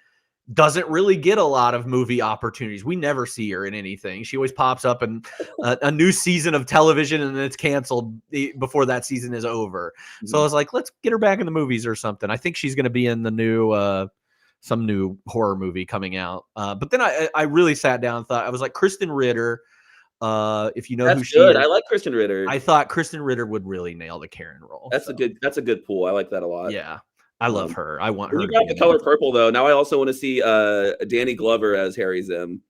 doesn't really get a lot of movie opportunities. We never see her in anything. She always pops up in a new season of television and then it's canceled before that season is over. So I was like, let's get her back in the movies or something. I think she's going to be in the new, some new horror movie coming out. But then I really sat down and thought, I was like, Kristen Ritter. If you know who she is. I like Kristen Ritter. I thought Kristen Ritter would really nail the Karen role. That's a good pool. I like that a lot. Yeah. I love her. I want her. You got The Color Purple though. Now I also want to see Danny Glover as Harry Zim.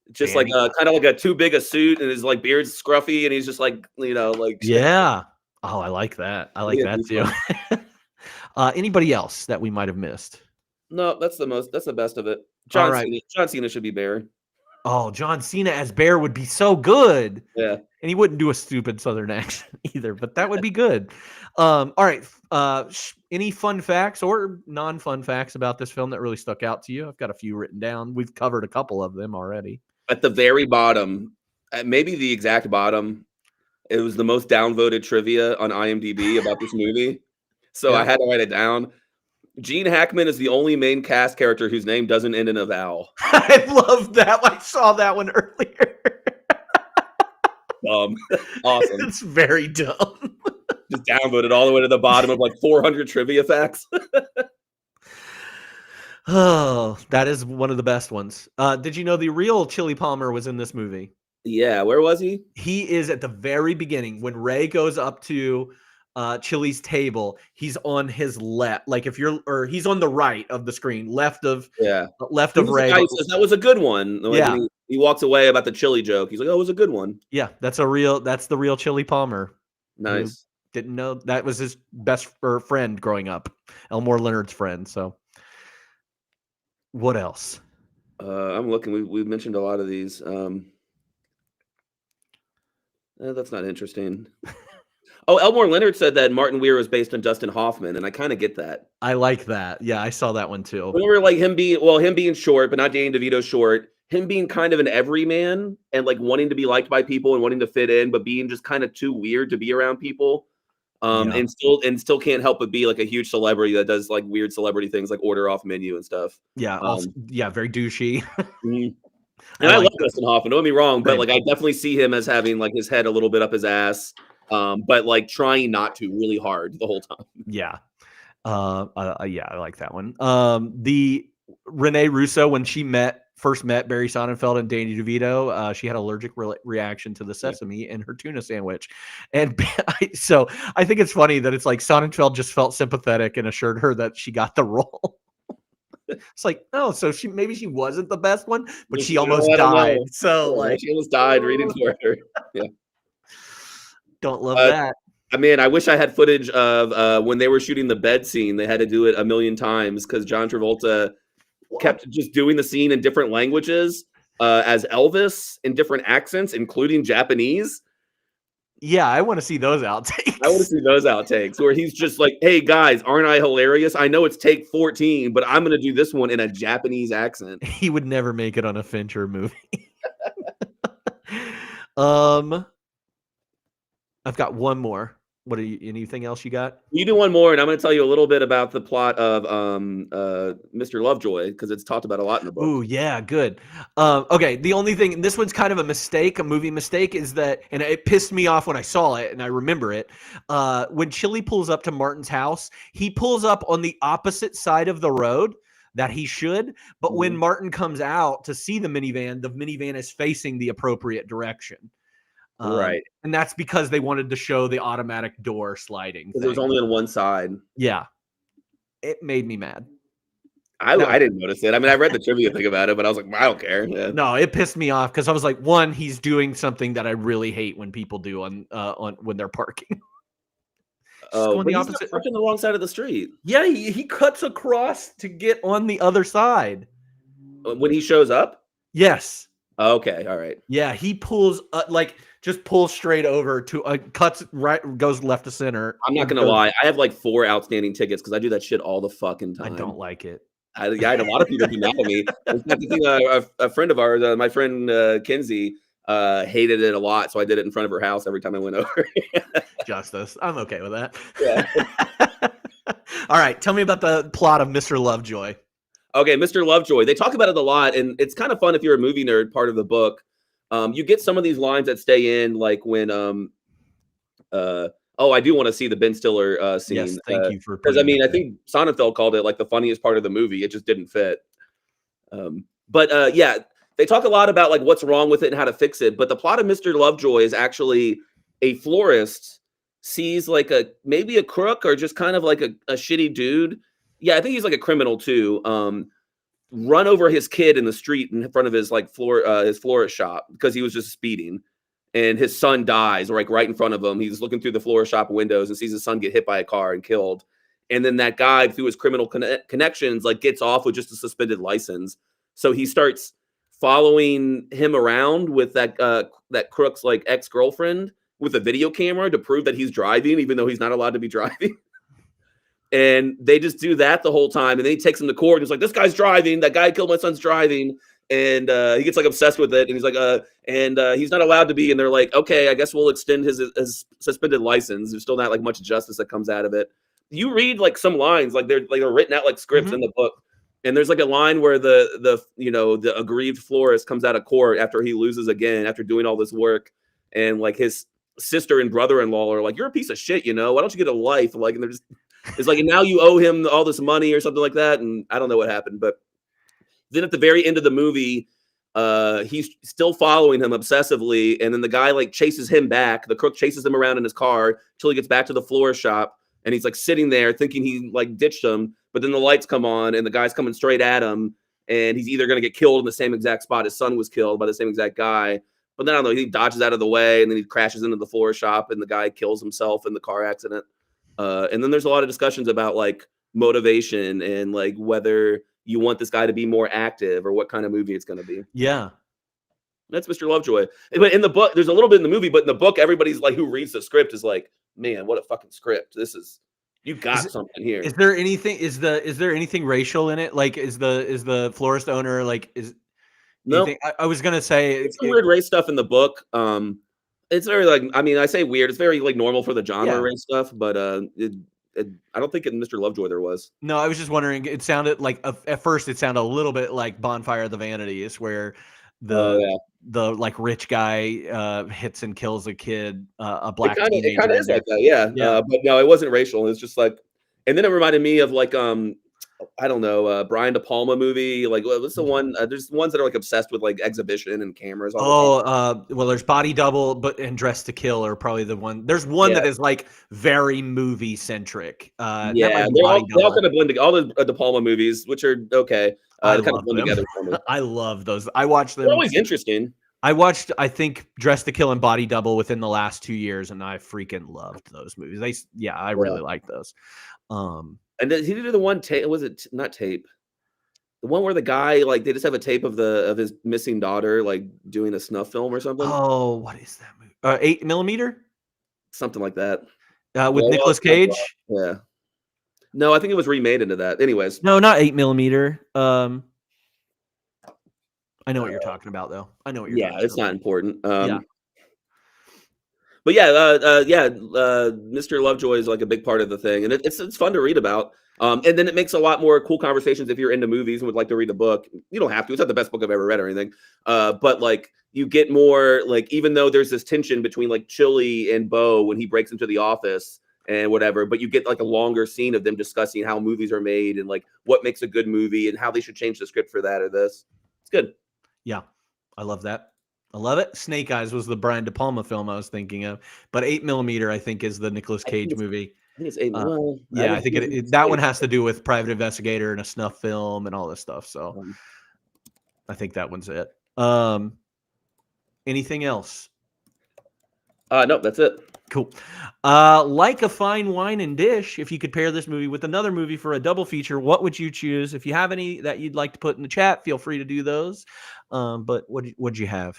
Just Danny. Like kind of like a too big a suit and his like beard's scruffy and he's just like like yeah. Oh, I like that. I like that too. Anybody else that we might have missed? No, that's the best of it. All right. John Cena should be Bear. Oh, John Cena as Bear would be so good. Yeah. And he wouldn't do a stupid Southern accent either, but that would be good. All right. Any fun facts or non-fun facts about this film that really stuck out to you? I've got a few written down. We've covered a couple of them already. At the very bottom, maybe the exact bottom, it was the most downvoted trivia on IMDb about this movie. So I had to write it down. Gene Hackman is the only main cast character whose name doesn't end in a vowel. I love that. I saw that one earlier. Awesome. It's very dumb. Just downvoted all the way to the bottom of like 400 trivia facts. Oh, that is one of the best ones. Did you know the real Chili Palmer was in this movie? Yeah, where was he? He is at the very beginning when Ray goes up to Chili's table. He's on his left, like he's on the right of the screen, left of Ray. Says, that was a good one. Like, yeah, he walks away about the chili joke. He's like, "Oh, it was a good one." Yeah, that's the real Chili Palmer. Nice. Didn't know that was his best friend growing up, Elmore Leonard's friend. So, what else? I'm looking. We've mentioned a lot of these. That's not interesting. Oh, Elmore Leonard said that Martin Weir was based on Dustin Hoffman, and I kind of get that. I like that. Yeah, I saw that one too. Remember, like him being short, but not Danny DeVito short. Him being kind of an everyman and like wanting to be liked by people and wanting to fit in, but being just kind of too weird to be around people. And still can't help but be like a huge celebrity that does like weird celebrity things like order off menu and stuff. Yeah, very douchey. And I love Dustin Hoffman, don't get me wrong, but like I definitely see him as having like his head a little bit up his ass, but like trying not to really hard the whole time. Yeah. I like that one. The Renee Russo, when she first met Barry Sonnenfeld and Danny DeVito, she had allergic reaction to the sesame in her tuna sandwich. And so I think it's funny that it's like Sonnenfeld just felt sympathetic and assured her that she got the role. It's like, oh, so maybe she wasn't the best one, but she almost died. So like she almost died reading for her. Yeah. Don't love that. I mean, I wish I had footage of when they were shooting the bed scene. They had to do it a million times because John Travolta kept just doing the scene in different languages as Elvis in different accents, including Japanese. Yeah, I want to see those outtakes. I want to see those outtakes where he's just like, "Hey guys, aren't I hilarious? I know it's take 14, but I'm going to do this one in a Japanese accent." He would never make it on a Fincher movie. I've got one more. What anything else you got? You do one more, and I'm going to tell you a little bit about the plot of Mr. Lovejoy because it's talked about a lot in the book. Ooh, yeah, good. Okay, the only thing, this one's kind of a movie mistake, is that, and it pissed me off when I saw it, and I remember it. When Chili pulls up to Martin's house, he pulls up on the opposite side of the road that he should, but when Martin comes out to see the minivan is facing the appropriate direction. Right. And that's because they wanted to show the automatic door sliding. Because it was only on one side. Yeah. It made me mad. I didn't notice it. I mean, I read the trivia thing about it, but I was like, I don't care. Yeah. No, it pissed me off because I was like, one, he's doing something that I really hate when people do on when they're parking. Oh, but he's parking the wrong side of the street. Yeah, he cuts across to get on the other side. When he shows up? Yes. Okay, all right. Yeah, he pulls just pulls straight over to cuts right, goes left to center. I'm not gonna lie, I have like 4 outstanding tickets because I do that shit all the fucking time. I don't like it. I had a lot of people be mad at me. A friend of ours, my friend Kinsey, hated it a lot, so I did it in front of her house every time I went over. Justice. I'm okay with that. Yeah. All right, tell me about the plot of Mr. Lovejoy. Okay, Mr. Lovejoy. They talk about it a lot, and it's kind of fun if you're a movie nerd. Part of the book, you get some of these lines that stay in, like when I do want to see the Ben Stiller scene. Yes, thank you for, because I mean, I think Sonnenfeld called it like the funniest part of the movie. It just didn't fit. But yeah, they talk a lot about like what's wrong with it and how to fix it. But the plot of Mr. Lovejoy is actually a florist sees like maybe a crook or just kind of like a shitty dude. Yeah, I think he's like a criminal too. Run over his kid in the street in front of his like his florist shop because he was just speeding, and his son dies like right in front of him. He's looking through the florist shop windows and sees his son get hit by a car and killed. And then that guy, through his criminal connections, like gets off with just a suspended license. So he starts following him around with that crook's like ex-girlfriend with a video camera to prove that he's driving, even though he's not allowed to be driving. And they just do that the whole time. And then he takes him to court and he's like, this guy's driving. That guy killed my son's driving. And he gets like obsessed with it. And he's like, he's not allowed to be. And they're like, okay, I guess we'll extend his suspended license. There's still not like much justice that comes out of it. You read like some lines, like they're written out like scripts in the book. And there's like a line where the aggrieved florist comes out of court after he loses again, after doing all this work. And like his sister and brother-in-law are like, you're a piece of shit, why don't you get a life? Like, and they're just, it's like, and now you owe him all this money or something like that. And I don't know what happened, but then at the very end of the movie, he's still following him obsessively. And then the guy like chases him back. The crook chases him around in his car until he gets back to the florist shop. And he's like sitting there thinking he like ditched him. But then the lights come on and the guy's coming straight at him. And he's either going to get killed in the same exact spot his son was killed by the same exact guy. But then I don't know, he dodges out of the way and then he crashes into the florist shop and the guy kills himself in the car accident. And then there's a lot of discussions about like motivation and like whether you want this guy to be more active or what kind of movie it's going to be. Yeah. That's Mr. Lovejoy. But in the book, there's a little bit in the movie, but in the book, everybody's like, who reads the script is like, man, what a fucking script. You got something here. Is there anything racial in it? Like, is the florist owner like, no, I was going to say it's some weird race stuff in the book. It's very like, I mean, I say weird. It's very like normal for the genre race stuff, but I don't think in Mr. Lovejoy there was. No, I was just wondering. It sounded like at first it sounded a little bit like Bonfire of the Vanities, where the like rich guy hits and kills a kid, a black teenager. It kind of is like that, yeah. But no, it wasn't racial. It's just like, and then it reminded me of like I don't know, Brian De Palma movie. Like, what's the one? There's ones that are like obsessed with like exhibition and cameras. Well, there's Body Double, and Dress to Kill are probably the one. There's one that is like very movie centric. They all kind of blend together. All the De Palma movies, which are okay, they kind of blend together for me. I love those. I watch them. They're always interesting. I watched, I think, Dress to Kill and Body Double within the last 2 years, and I freaking loved those movies. I really like those. And he did the one tape. Was it not tape? The one where the guy like they just have a tape of his missing daughter like doing a snuff film or something. Oh, what is that movie? 8mm, something like that. With Nicolas Cage. Yeah. No, I think it was remade into that. Anyways, no, not 8mm. I know what you're talking about, though. I know what you're. Yeah, it's not important. Yeah. But Mr. Lovejoy is like a big part of the thing, and it's fun to read about. And then it makes a lot more cool conversations if you're into movies and would like to read the book. You don't have to; it's not the best book I've ever read or anything. But like you get more like even though there's this tension between like Chili and Bo when he breaks into the office and whatever, but you get like a longer scene of them discussing how movies are made and like what makes a good movie and how they should change the script for that or this. It's good. Yeah, I love that. I love it. Snake Eyes was the Brian De Palma film I was thinking of, but 8mm I think is the Nicolas Cage movie. I think it's 8mm. Yeah, I think that one has to do with private investigator and a snuff film and all this stuff. So I think that one's it. Anything else? No, that's it. Cool. Like a fine wine and dish, if you could pair this movie with another movie for a double feature, what would you choose? If you have any that you'd like to put in the chat, feel free to do those. But what'd you have?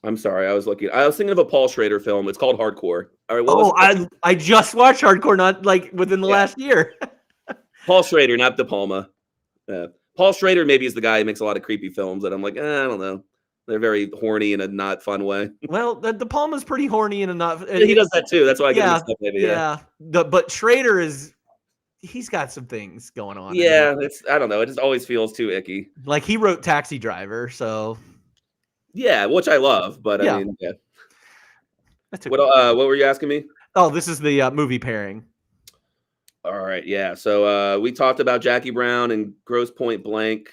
I'm sorry, I was thinking of a Paul Schrader film. It's called Hardcore. All right. I just watched Hardcore, not like within the last year. Paul Schrader, not De Palma. Paul Schrader maybe is the guy who makes a lot of creepy films that I'm like, I don't know. They're very horny in a not fun way. Well, De Palma's pretty horny in a not. Yeah, he does that too. That's why I get mixed up. Maybe. Yeah. But Schrader he's got some things going on. Yeah, I don't know. It just always feels too icky. Like he wrote Taxi Driver, so. Yeah, which I love, but I mean, yeah. What were you asking me? Oh, this is the movie pairing. All right, yeah. So we talked about Jackie Brown and Grosse Pointe Blank.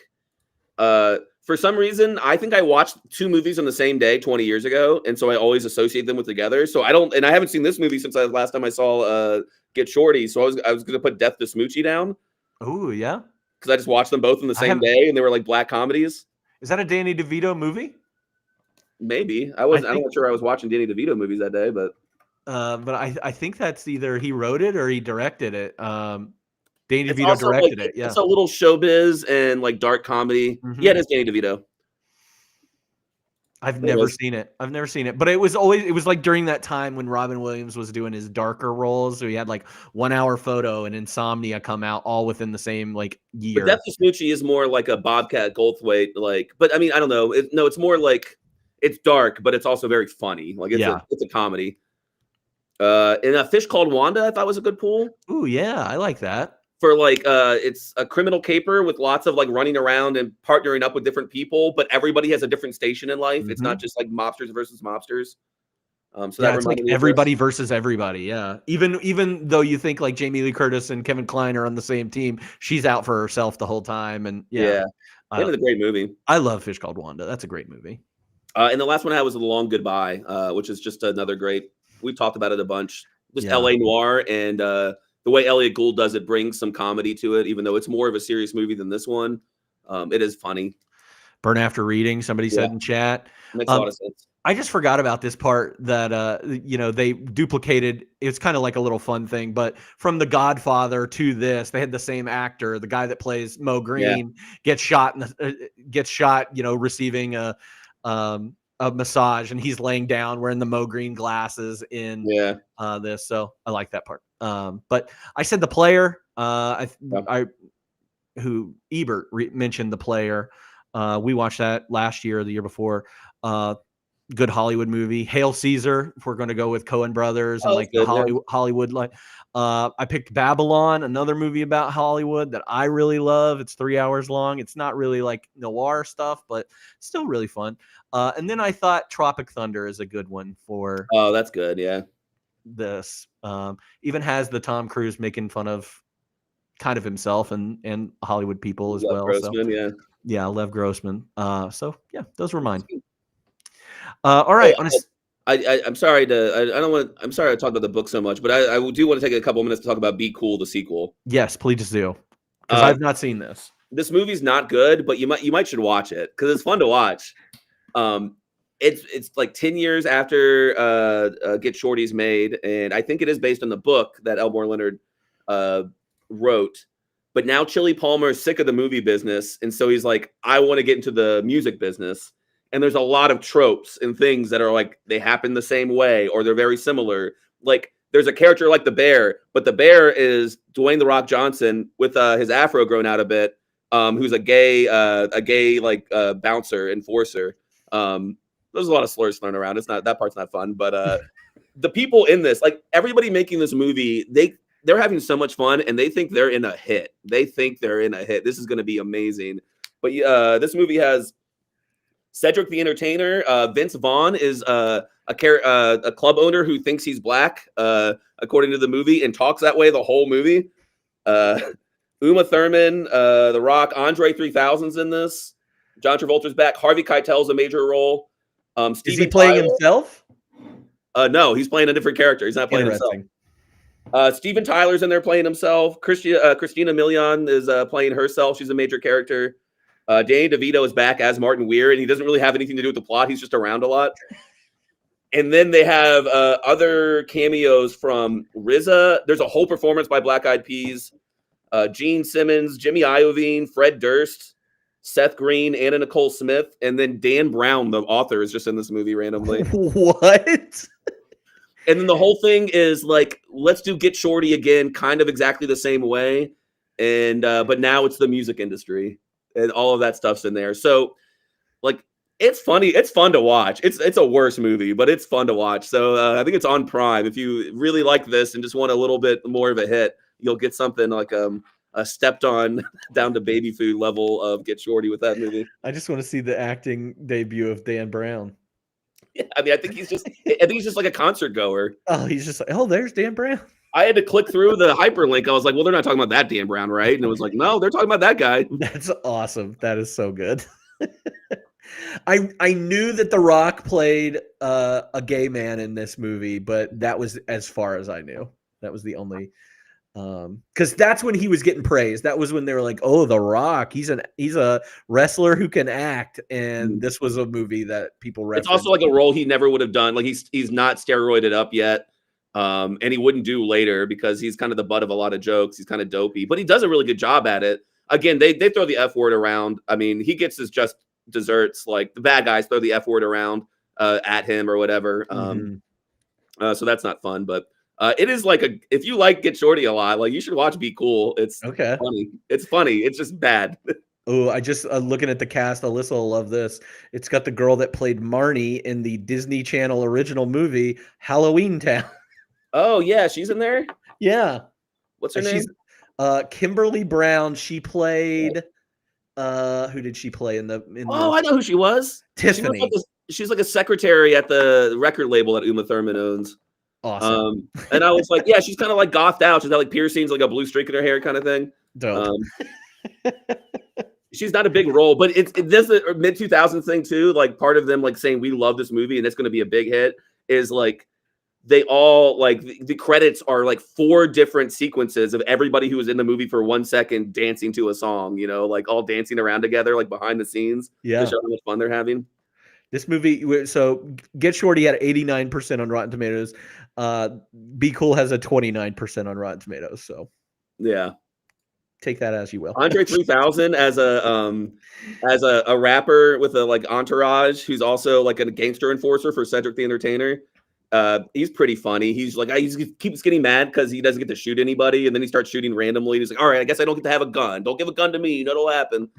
For some reason, I think I watched two movies on the same day 20 years ago, and so I always associate them with together. So I haven't seen this movie since last time I saw Get Shorty. So I was going to put Death to Smoochie down. Oh yeah, because I just watched them both on the same day, and they were like black comedies. Is that a Danny DeVito movie? Maybe I'm not sure I was watching Danny DeVito movies that day, but But I think that's either he wrote it or he directed it. Danny It's DeVito also like directed it. Yeah. it's a little showbiz and like dark comedy. Mhm. Yeah, it is Danny DeVito. I've It never is. seen it. I've never seen it. But it was like during that time when Robin Williams was doing his darker roles. So he had like 1 Hour Photo and Insomnia come out all within the same like But year. Death to Smoochie is more like a Bobcat Goldthwait, like. But I mean, I don't know. No, it's more like it's dark, but it's also very funny. Like it's Yeah. it's a comedy. And A Fish Called Wanda, I thought was a good pool Ooh, yeah, I like that. for like it's a criminal caper with lots of like running around and partnering up with different people, but everybody has a different station in life. It's not just like mobsters versus mobsters. So Yeah, that it's like reminded me of this. everybody versus everybody. Yeah, even though you think like Jamie Lee Curtis and Kevin Kline are on the same team, she's out for herself the whole time. And Yeah. And it's a great movie. I love Fish Called Wanda. That's a great movie. And the last one I had was The Long Goodbye, which is just another great. We've talked about it a bunch. Just Yeah. LA noir, and the way Elliot Gould does it brings some comedy to it, even though it's more of a serious movie than this one. It is funny. Burn After Reading, somebody said in chat. Makes a lot of sense. I just forgot about this part that they duplicated. It's kind of like a little fun thing, but from The Godfather to this, they had the same actor. The guy that plays Mo Green gets shot receiving a massage, and he's laying down wearing the Mo Green glasses in this. So I like that part. But I said The Player. Who Ebert mentioned The Player. We watched that last year or the year before. Good Hollywood movie. Hail Caesar, if we're going to go with Coen brothers and like the Hollywood like. I picked Babylon, another movie about Hollywood that I really love. It's 3 hours long. It's not really like noir stuff, but still really fun. And then I thought Tropic Thunder is a good one for. Oh, that's good. Yeah. This even has the Tom Cruise making fun of kind of himself and Hollywood people as well. Grossman, yeah, Lev Grossman. So yeah, those were mine. All right. I'm sorry I'm sorry I talked about the book so much, but I do want to take a couple minutes to talk about Be Cool, the sequel. Yes, please do. Because I've not seen this. This movie's not good, but you might should watch it because it's fun to watch. It's like 10 years after Get Shorty's made, and I think it is based on the book that Elmore Leonard wrote. But now Chili Palmer is sick of the movie business, and so he's like, I want to get into the music business. And there's a lot of tropes and things that are like they happen the same way or they're very similar. Like there's a character like the Bear, but the Bear is Dwayne "The Rock" Johnson with his afro grown out a bit, who's a gay bouncer enforcer. There's a lot of slurs thrown around. It's not that part's not fun, but the people in this, like everybody making this movie, they're having so much fun and they think they're in a hit. This is going to be amazing. But this movie has Cedric the Entertainer. Vince Vaughn is a club owner who thinks he's black, according to the movie, and talks that way the whole movie. Uma Thurman, The Rock, Andre 3000's in this. John Travolta's back. Harvey Keitel's a major role. Is he playing himself? No, he's playing a different character. He's not playing himself. Steven Tyler's in there playing himself. Christina Milian is playing herself. She's a major character. Danny DeVito is back as Martin Weir, and he doesn't really have anything to do with the plot. He's just around a lot. And then they have other cameos from RZA. There's a whole performance by Black Eyed Peas, Gene Simmons, Jimmy Iovine, Fred Durst, Seth Green, Anna Nicole Smith, and then Dan Brown, the author, is just in this movie randomly. What? And then the whole thing is like, let's do Get Shorty again, kind of exactly the same way. And but now it's the music industry. And all of that stuff's in there. So, like, it's funny. It's fun to watch. It's a worse movie, but it's fun to watch. So I think it's on Prime. If you really like this and just want a little bit more of a hit, you'll get something like a stepped on down to baby food level of Get Shorty with that movie. I just want to see the acting debut of Dan Brown. Yeah, I mean, I think he's just like a concert goer. Oh, he's just like, oh, there's Dan Brown. I had to click through the hyperlink. I was like, well, they're not talking about that Dan Brown, right? And it was like, no, they're talking about that guy. That's awesome. That is so good. I knew that The Rock played a gay man in this movie, but that was as far as I knew. That was the only because that's when he was getting praised. That was when they were like, "Oh, The Rock, he's a wrestler who can act," and this was a movie that people referenced. It's also like a role he never would have done. Like he's not steroided up yet. And he wouldn't do later because he's kind of the butt of a lot of jokes. He's kind of dopey, but he does a really good job at it. Again, they throw the F word around. I mean, he gets his just desserts. Like the bad guys throw the F word around at him or whatever. So that's not fun, but it is like if you like Get Shorty a lot, like you should watch Be Cool. It's funny. It's funny. It's just bad. Oh, I just looking at the cast. Alyssa will love this. It's got the girl that played Marnie in the Disney Channel original movie Halloween Town. Oh yeah, she's in there. Yeah. What's her name? Kimberly Brown. She played. Who did she play in the? I know who she was. Tiffany. She's like a secretary at the record label that Uma Thurman owns. Awesome. And I was like, yeah, she's kind of like gothed out. She's got like piercings, like a blue streak in her hair, kind of thing. Dope. She's not a big role, but it does the mid 2000s thing too. Like part of them like saying we love this movie and it's going to be a big hit is like they all like the credits are like 4 different sequences of everybody who was in the movie for 1 second dancing to a song, you know, like all dancing around together, like behind the scenes. Yeah. To show how much fun they're having. This movie, so Get Shorty had 89% on Rotten Tomatoes. Be Cool has a 29% on Rotten Tomatoes. So yeah. Take that as you will. Andre 3000 as a rapper with a like entourage who's also like a gangster enforcer for Cedric the Entertainer. He's pretty funny. He's like he keeps getting mad because he doesn't get to shoot anybody, and then he starts shooting randomly. He's like, "All right, I guess I don't get to have a gun. Don't give a gun to me. You know what'll happen."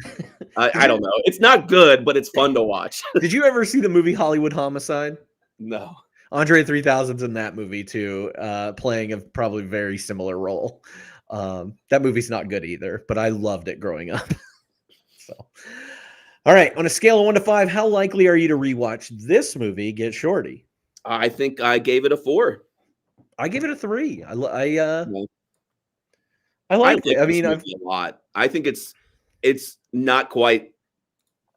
I don't know. It's not good, but it's fun to watch. Did you ever see the movie Hollywood Homicide? No. Andre 3000's in that movie too, playing a probably very similar role. That movie's not good either, but I loved it growing up. So, all right, on a scale of 1 to 5, how likely are you to rewatch this movie, Get Shorty? I think I gave it a 4. I gave it a 3. I like it. I mean, a lot. I think it's not quite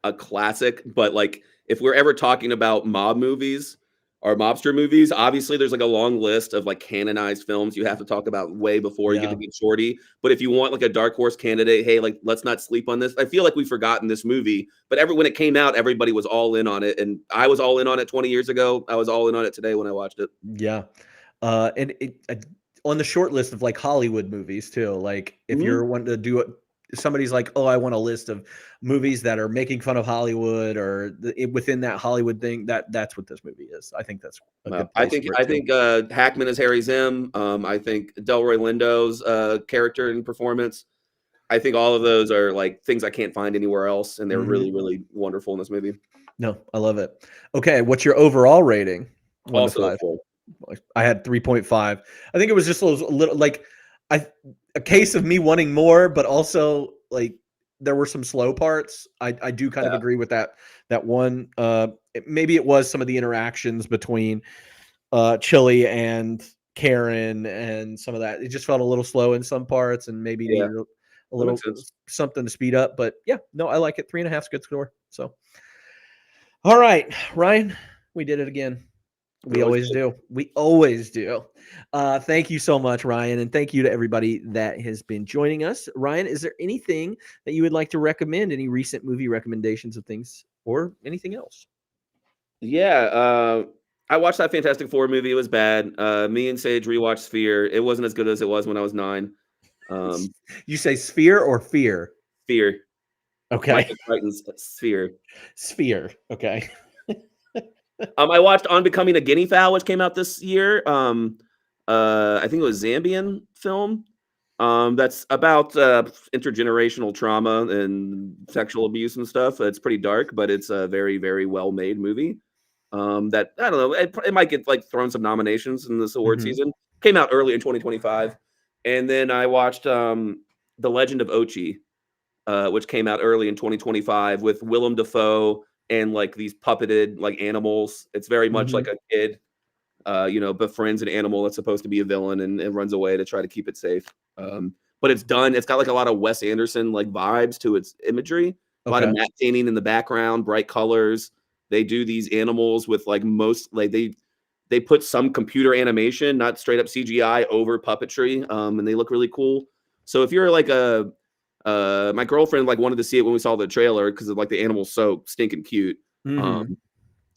a classic, but like if we're ever talking about mob movies or mobster movies, obviously there's like a long list of like canonized films you have to talk about way before you get to Get Shorty. But if you want like a dark horse candidate, hey, like let's not sleep on this. I feel like we've forgotten this movie, but when it came out, everybody was all in on it, and I was all in on it 20 years ago. I was all in on it today when I watched it. Yeah, and on the short list of like Hollywood movies too. Like if you're wanting to do it. Somebody's like, oh, I want a list of movies that are making fun of Hollywood or within that Hollywood thing. That's what this movie is. I think that's a good I think Hackman is Harry Zim. I think Delroy Lindo's character and performance. I think all of those are like things I can't find anywhere else, and they're really, really wonderful in this movie. No, I love it. Okay, what's your overall rating? 1 to 5. I had 3.5. I think it was just a little like a case of me wanting more, but also like there were some slow parts. I do kind of agree with that one. Maybe it was some of the interactions between Chili and Karen and some of that. It just felt a little slow in some parts and maybe needed a little something to speed up. But yeah, no, I like it. 3.5 is a good score. So, all right, Ryan, we did it again. We always do. We always do. Thank you so much, Ryan. And thank you to everybody that has been joining us. Ryan, is there anything that you would like to recommend? Any recent movie recommendations of things or anything else? Yeah. I watched that Fantastic Four movie. It was bad. Me and Sage rewatched Sphere. It wasn't as good as it was when I was 9. You say Sphere or Fear? Fear. Okay. Michael Crichton's Sphere. Sphere. Okay. I watched On Becoming a Guinea Fowl, which came out this year. I think it was Zambian film. That's about intergenerational trauma and sexual abuse and stuff. It's pretty dark, but it's a very, very well-made movie. That I don't know. It might get like thrown some nominations in this award season. Came out early in 2025, and then I watched The Legend of Ochi, which came out early in 2025 with Willem Dafoe and like these puppeted like animals. It's very much like a kid, befriends an animal that's supposed to be a villain and runs away to try to keep it safe. But it's done. It's got like a lot of Wes Anderson like vibes to its imagery. A lot of matte painting in the background, bright colors. They do these animals with like they put some computer animation, not straight up CGI, over puppetry, and they look really cool. So if you're like my girlfriend like wanted to see it when we saw the trailer because of like the animal's so stinking cute.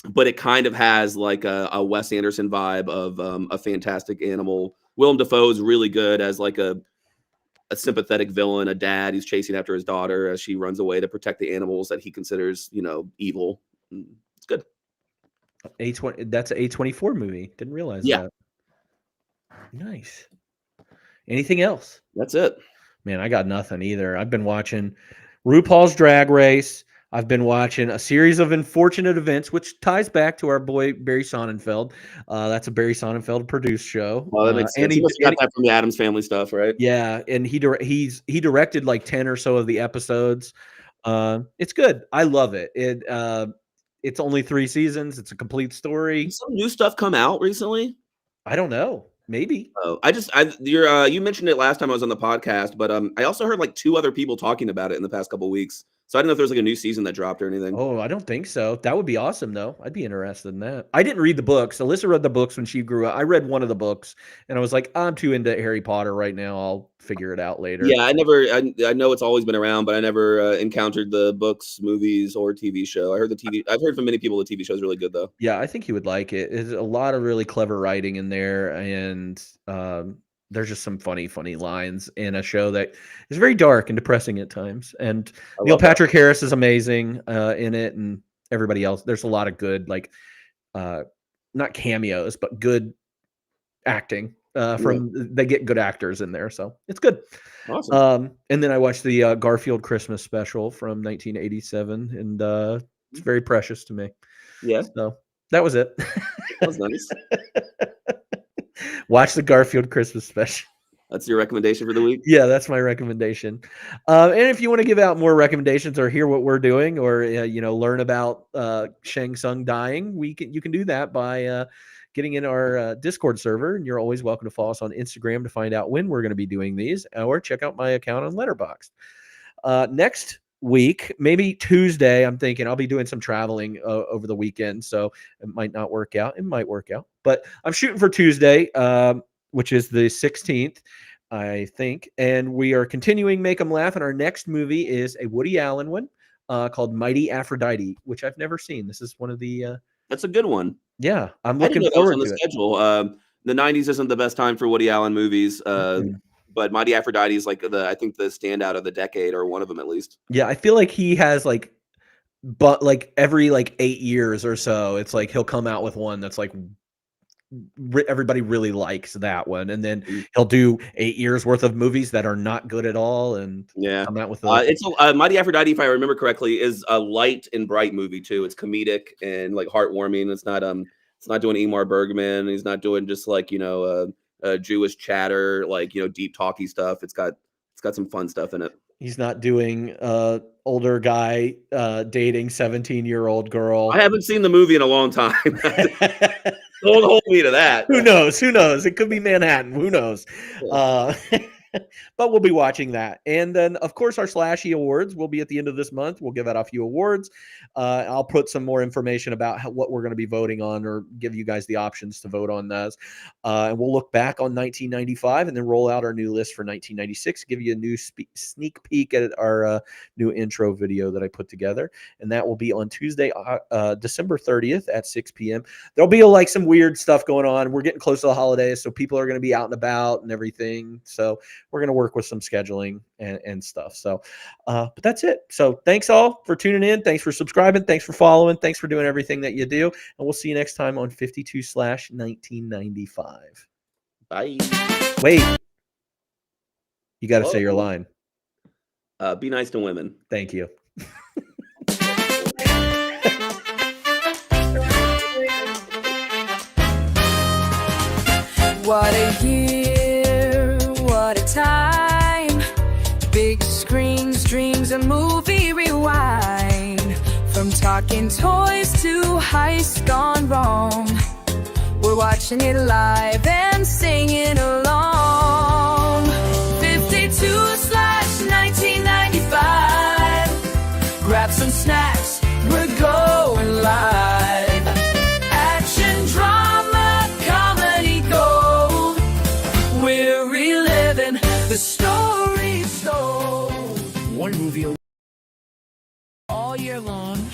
but it kind of has like a Wes Anderson vibe of a fantastic animal. Willem Dafoe is really good as like a sympathetic villain, a dad who's chasing after his daughter as she runs away to protect the animals that he considers, evil. It's good. That's an A24 movie. Didn't realize Yeah. that. Nice. Anything else? That's it. Man, I got nothing either. I've been watching RuPaul's Drag Race. I've been watching a series of unfortunate events, which ties back to our boy Barry Sonnenfeld. That's a Barry Sonnenfeld produced show. Well, that makes sense. He must have got that from the Addams Family stuff, right? Yeah, and he directed like 10 or so of the episodes. It's good. I love it. It's only 3 seasons. It's a complete story. Did some new stuff come out recently? I don't know. Maybe. Oh, you mentioned it last time I was on the podcast, but I also heard like 2 other people talking about it in the past couple of weeks. So I don't know if there's like a new season that dropped or anything. Oh, I don't think so. That would be awesome, though. I'd be interested in that. I didn't read the books. Alyssa read the books when she grew up. I read one of the books, and I was like, I'm too into Harry Potter right now. I'll figure it out later. Yeah, I know it's always been around, but I never encountered the books, movies, or TV show. I've heard from many people the TV show is really good, though. Yeah, I think you would like it. There's a lot of really clever writing in there, and there's just some funny lines in a show that is very dark and depressing at times. And Neil Patrick Harris is amazing in it, and everybody else. There's a lot of good, like, not cameos, but good acting they get good actors in there, so it's good. Awesome. And then I watched the Garfield Christmas special from 1987, and it's very precious to me. Yeah. So that was it. That was nice. Watch the Garfield Christmas special. That's your recommendation for the week? Yeah, that's my recommendation. And if you want to give out more recommendations or hear what we're doing, or learn about Shang Tsung dying, you can do that by getting in our Discord server, and you're always welcome to follow us on Instagram to find out when we're going to be doing these, or check out my account on Letterboxd. Next week, maybe Tuesday, I'm thinking I'll be doing some traveling over the weekend, so it might not work out. It might work out, but I'm shooting for Tuesday, which is the 16th, I think, and we are continuing Make 'em Laugh, and our next movie is a Woody Allen one called Mighty Aphrodite, which I've never seen. This is one of the That's a good one. Yeah, I'm looking forward to it. Schedule. The 90s isn't the best time for Woody Allen movies, but Mighty Aphrodite is like I think the standout of the decade, or one of them at least. Yeah, I feel like he has every 8 years or so, it's like he'll come out with one that's like everybody really likes that one, and then he'll do 8 years worth of movies that are not good at all, and come out with it's Mighty Aphrodite, if I remember correctly, is a light and bright movie too. It's comedic and like heartwarming. It's not doing Ingmar Bergman. He's not doing just like Jewish chatter, like deep talky stuff. It's got some fun stuff in it. He's not doing older guy dating 17-year-old girl. I haven't seen the movie in a long time. Don't hold me to that. Who knows? It could be Manhattan. Who knows? But we'll be watching that. And then, of course, our Slashy Awards will be at the end of this month. We'll give out a few awards. I'll put some more information about what we're going to be voting on, or give you guys the options to vote on those. And we'll look back on 1995 and then roll out our new list for 1996, give you a new sneak peek at our new intro video that I put together. And that will be on Tuesday, December 30th at 6 p.m. There'll be some weird stuff going on. We're getting close to the holidays, so people are going to be out and about and everything. So we're going to work with some scheduling and stuff. So, but that's it. So thanks all for tuning in. Thanks for subscribing. Thanks for following. Thanks for doing everything that you do. And we'll see you next time on 52/1995. Bye. Wait, you got to say your line. Be nice to women. Thank you. What a year, what a time. Big screens, dreams, and movie rewind. From talking toys to heist gone wrong. We're watching it live and singing along. 52/1995. Grab some snacks, we're going live. Action, drama, comedy gold. We're reliving the stories told. One movie All year long.